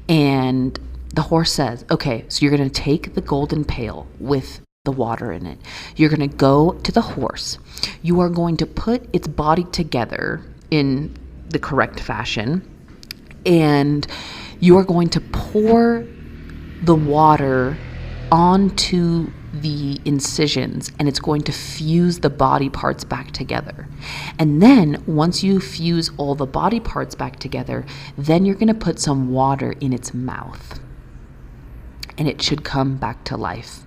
And the horse says, okay, so you're going to take the golden pail with the water in it. You're going to go to the horse. You are going to put its body together in the correct fashion, and you are going to pour the water onto the incisions, and it's going to fuse the body parts back together. And then once you fuse all the body parts back together, then you're going to put some water in its mouth, and it should come back to life.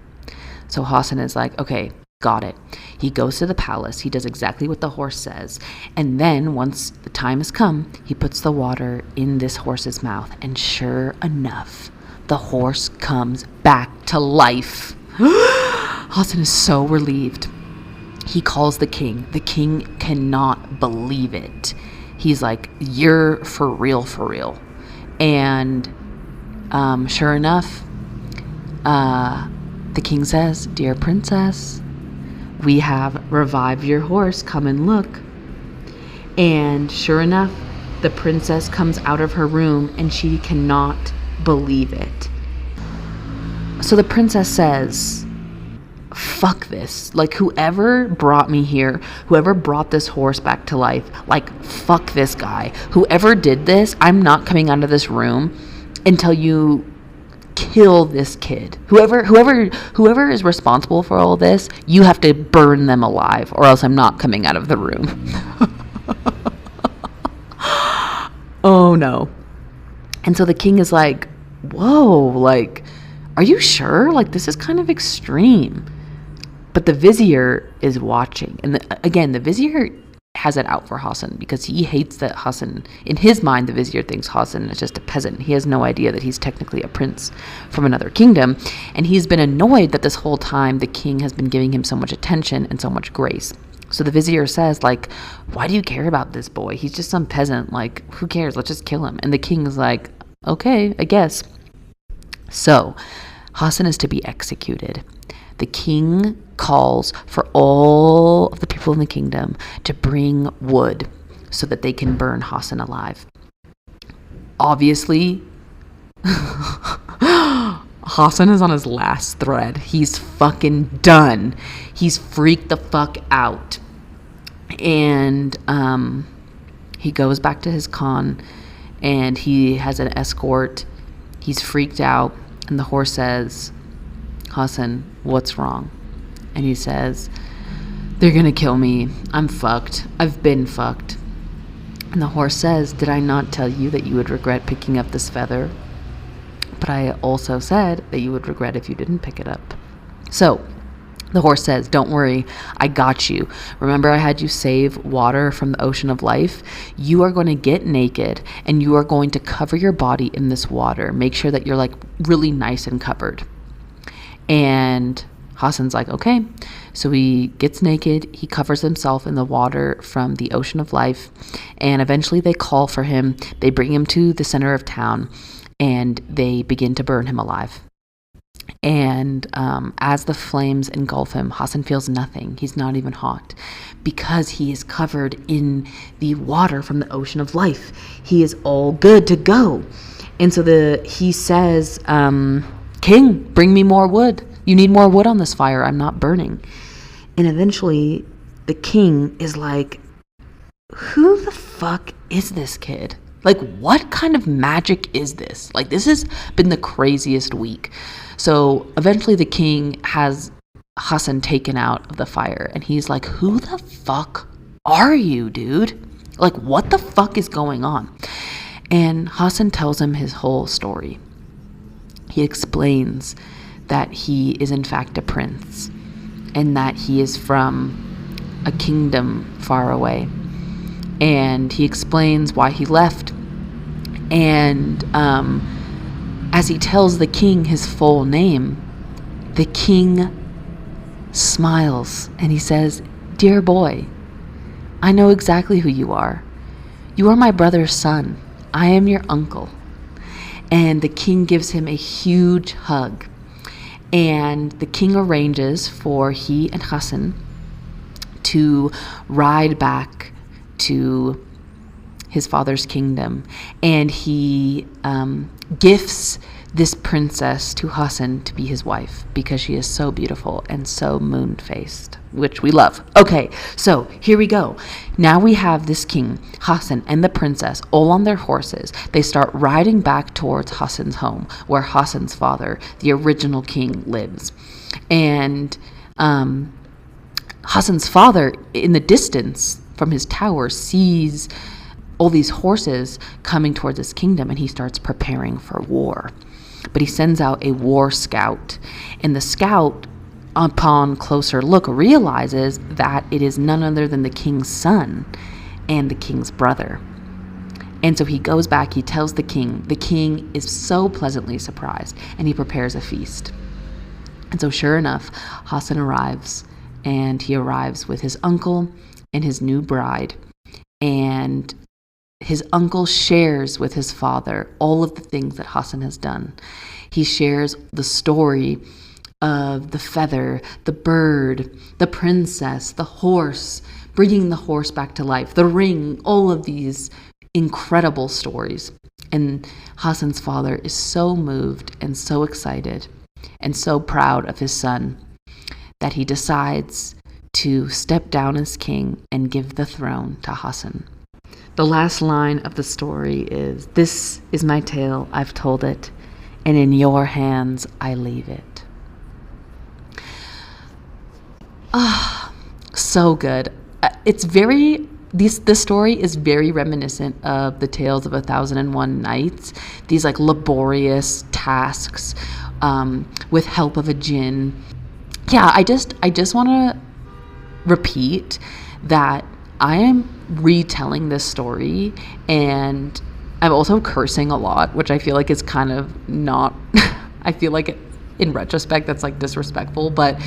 So Hassan is like, okay, got it. He goes to the palace. He does exactly what the horse says. And then once the time has come, he puts the water in this horse's mouth. And sure enough, the horse comes back to life. Hassan is so relieved. He calls the king. The king cannot believe it. He's like, you're for real. And sure enough, the king says, dear princess, we have revived your horse. Come and look. And sure enough, the princess comes out of her room and she cannot believe it. So the princess says, fuck this. Like, whoever brought me here, whoever brought this horse back to life, like, fuck this guy. Whoever did this, I'm not coming out of this room until you kill this kid. Whoever is responsible for all this, you have to burn them alive, or else I'm not coming out of the room. Oh no. And so the king is like, whoa, like, are you sure? Like, this is kind of extreme. But the vizier is watching. And again, the vizier has it out for Hassan because he hates that Hassan, in his mind, the vizier thinks Hassan is just a peasant. He has no idea that he's technically a prince from another kingdom. And he's been annoyed that this whole time the king has been giving him so much attention and so much grace. So the vizier says, like, why do you care about this boy? He's just some peasant. Like, who cares? Let's just kill him. And the king is like, okay, I guess. So Hassan is to be executed. The king calls for all of the people in the kingdom to bring wood so that they can burn Hassan alive. Obviously, Hassan is on his last thread. He's fucking done. He's freaked the fuck out. And he goes back to his khan and he has an escort. He's freaked out. And the horse says, Hassan, what's wrong? And he says, they're gonna kill me. I'm fucked. I've been fucked. And the horse says, did I not tell you that you would regret picking up this feather? But I also said that you would regret if you didn't pick it up. So the horse says, don't worry, I got you. Remember I had you save water from the ocean of life? You are going to get naked and you are going to cover your body in this water. Make sure that you're like really nice and covered. And Hassan's like, okay. So he gets naked. He covers himself in the water from the ocean of life. And eventually they call for him. They bring him to the center of town and they begin to burn him alive. And as the flames engulf him, Hassan feels nothing. He's not even hot because he is covered in the water from the ocean of life. He is all good to go. And so he says, King, bring me more wood. You need more wood on this fire. I'm not burning. And eventually the king is like, who the fuck is this kid? Like, what kind of magic is this? Like, this has been the craziest week. So eventually the king has Hassan taken out of the fire. And he's like, who the fuck are you, dude? Like, what the fuck is going on? And Hassan tells him his whole story. He explains that he is in fact a prince and that he is from a kingdom far away. And he explains why he left. And as he tells the king his full name, the king smiles and he says, dear boy, I know exactly who you are. You are my brother's son. I am your uncle. And the king gives him a huge hug. And the king arranges for he and Hassan to ride back to his father's kingdom. And he gifts this princess to Hassan to be his wife because she is so beautiful and so moon-faced, which we love. Okay, so here we go. Now we have this king, Hassan, and the princess all on their horses. They start riding back towards Hassan's home, where Hassan's father, the original king, lives. And Hassan's father, in the distance from his tower, sees all these horses coming towards his kingdom, and he starts preparing for war. But he sends out a war scout, and the scout, upon closer look, realizes that it is none other than the king's son and the king's brother. And so he goes back, he tells the king is so pleasantly surprised, and he prepares a feast. And so sure enough, Hassan arrives, and he arrives with his uncle and his new bride. And his uncle shares with his father all of the things that Hassan has done. He shares the story of the feather, the bird, the princess, the horse, bringing the horse back to life, the ring, all of these incredible stories. And Hassan's father is so moved and so excited and so proud of his son that he decides to step down as king and give the throne to Hassan. The last line of the story is, "This is my tale, I've told it, and in your hands I leave it." So good. It's very this story is very reminiscent of the Tales of 1001 Nights. These like laborious tasks with help of a jinn. Yeah, I just want to repeat that I am retelling this story, and I'm also cursing a lot, which I feel like is kind of not, I feel like in retrospect that's like disrespectful, but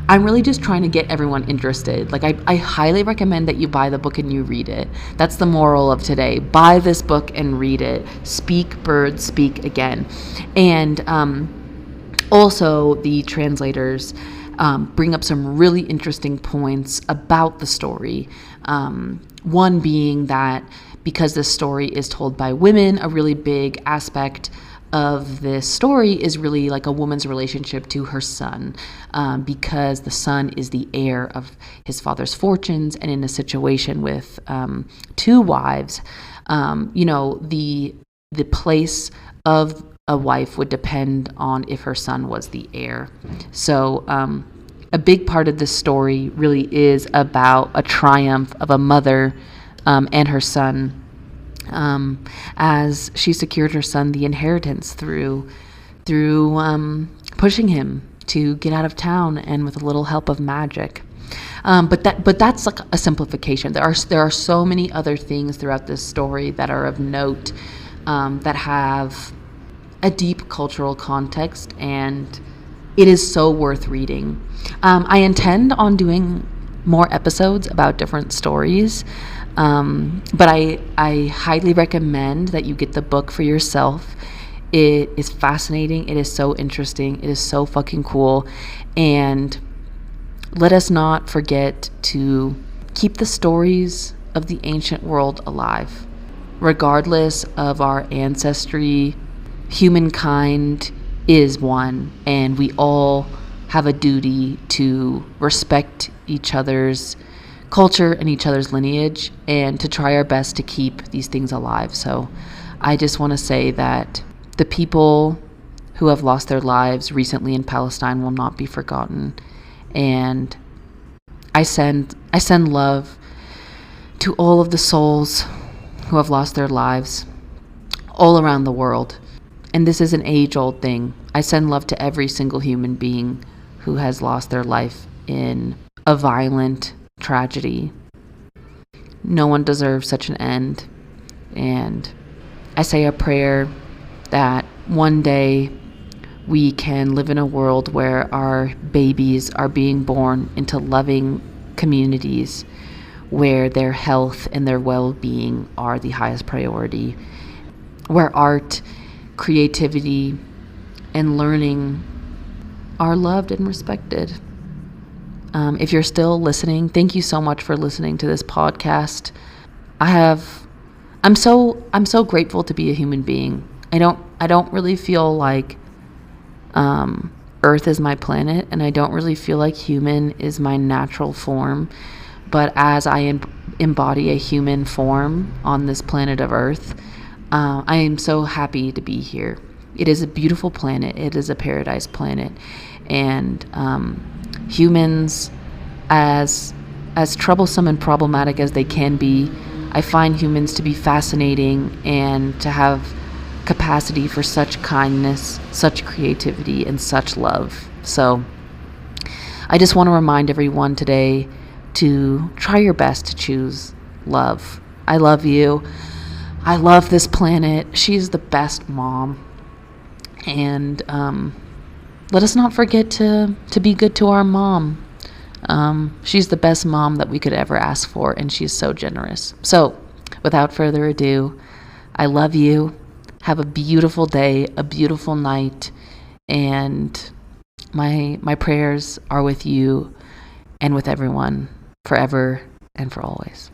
I'm really just trying to get everyone interested. Like I highly recommend that you buy the book and you read it. That's the moral of today. Buy this book and read it. Speak, birds, speak again. And also the translators bring up some really interesting points about the story. One being that because this story is told by women, a really big aspect of this story is really like a woman's relationship to her son, because the son is the heir of his father's fortunes, and in a situation with two wives, the place of a wife would depend on if her son was the heir. So a big part of this story really is about a triumph of a mother and her son, as she secured her son the inheritance through pushing him to get out of town, and with a little help of magic. But that's like a simplification. There are so many other things throughout this story that are of note, that have a deep cultural context, and it is so worth reading. I intend on doing more episodes about different stories, but I highly recommend that you get the book for yourself. It is fascinating. It is so interesting. It is so fucking cool. And let us not forget to keep the stories of the ancient world alive. Regardless of our ancestry, humankind is one, and we all have a duty to respect each other's culture and each other's lineage, and to try our best to keep these things alive. So I just want to say that the people who have lost their lives recently in Palestine will not be forgotten, and I send love to all of the souls who have lost their lives all around the world. And this is an age-old thing. I send love to every single human being who has lost their life in a violent tragedy. No one deserves such an end. And I say a prayer that one day we can live in a world where our babies are being born into loving communities, where their health and their well-being are the highest priority, where art, creativity, and learning are loved and respected. If you're still listening, thank you so much for listening to this podcast. I'm so grateful to be a human being. I don't really feel like Earth is my planet, and I don't really feel like human is my natural form. But as I embody a human form on this planet of Earth, I am so happy to be here. It is a beautiful planet. It is a paradise planet. And humans, as troublesome and problematic as they can be, I find humans to be fascinating and to have capacity for such kindness, such creativity, and such love. So I just want to remind everyone today to try your best to choose love. I love you. I love this planet. She's the best mom. And let us not forget to be good to our mom. She's the best mom that we could ever ask for, and she's so generous. So without further ado, I love you. Have a beautiful day, a beautiful night, and my prayers are with you and with everyone forever and for always.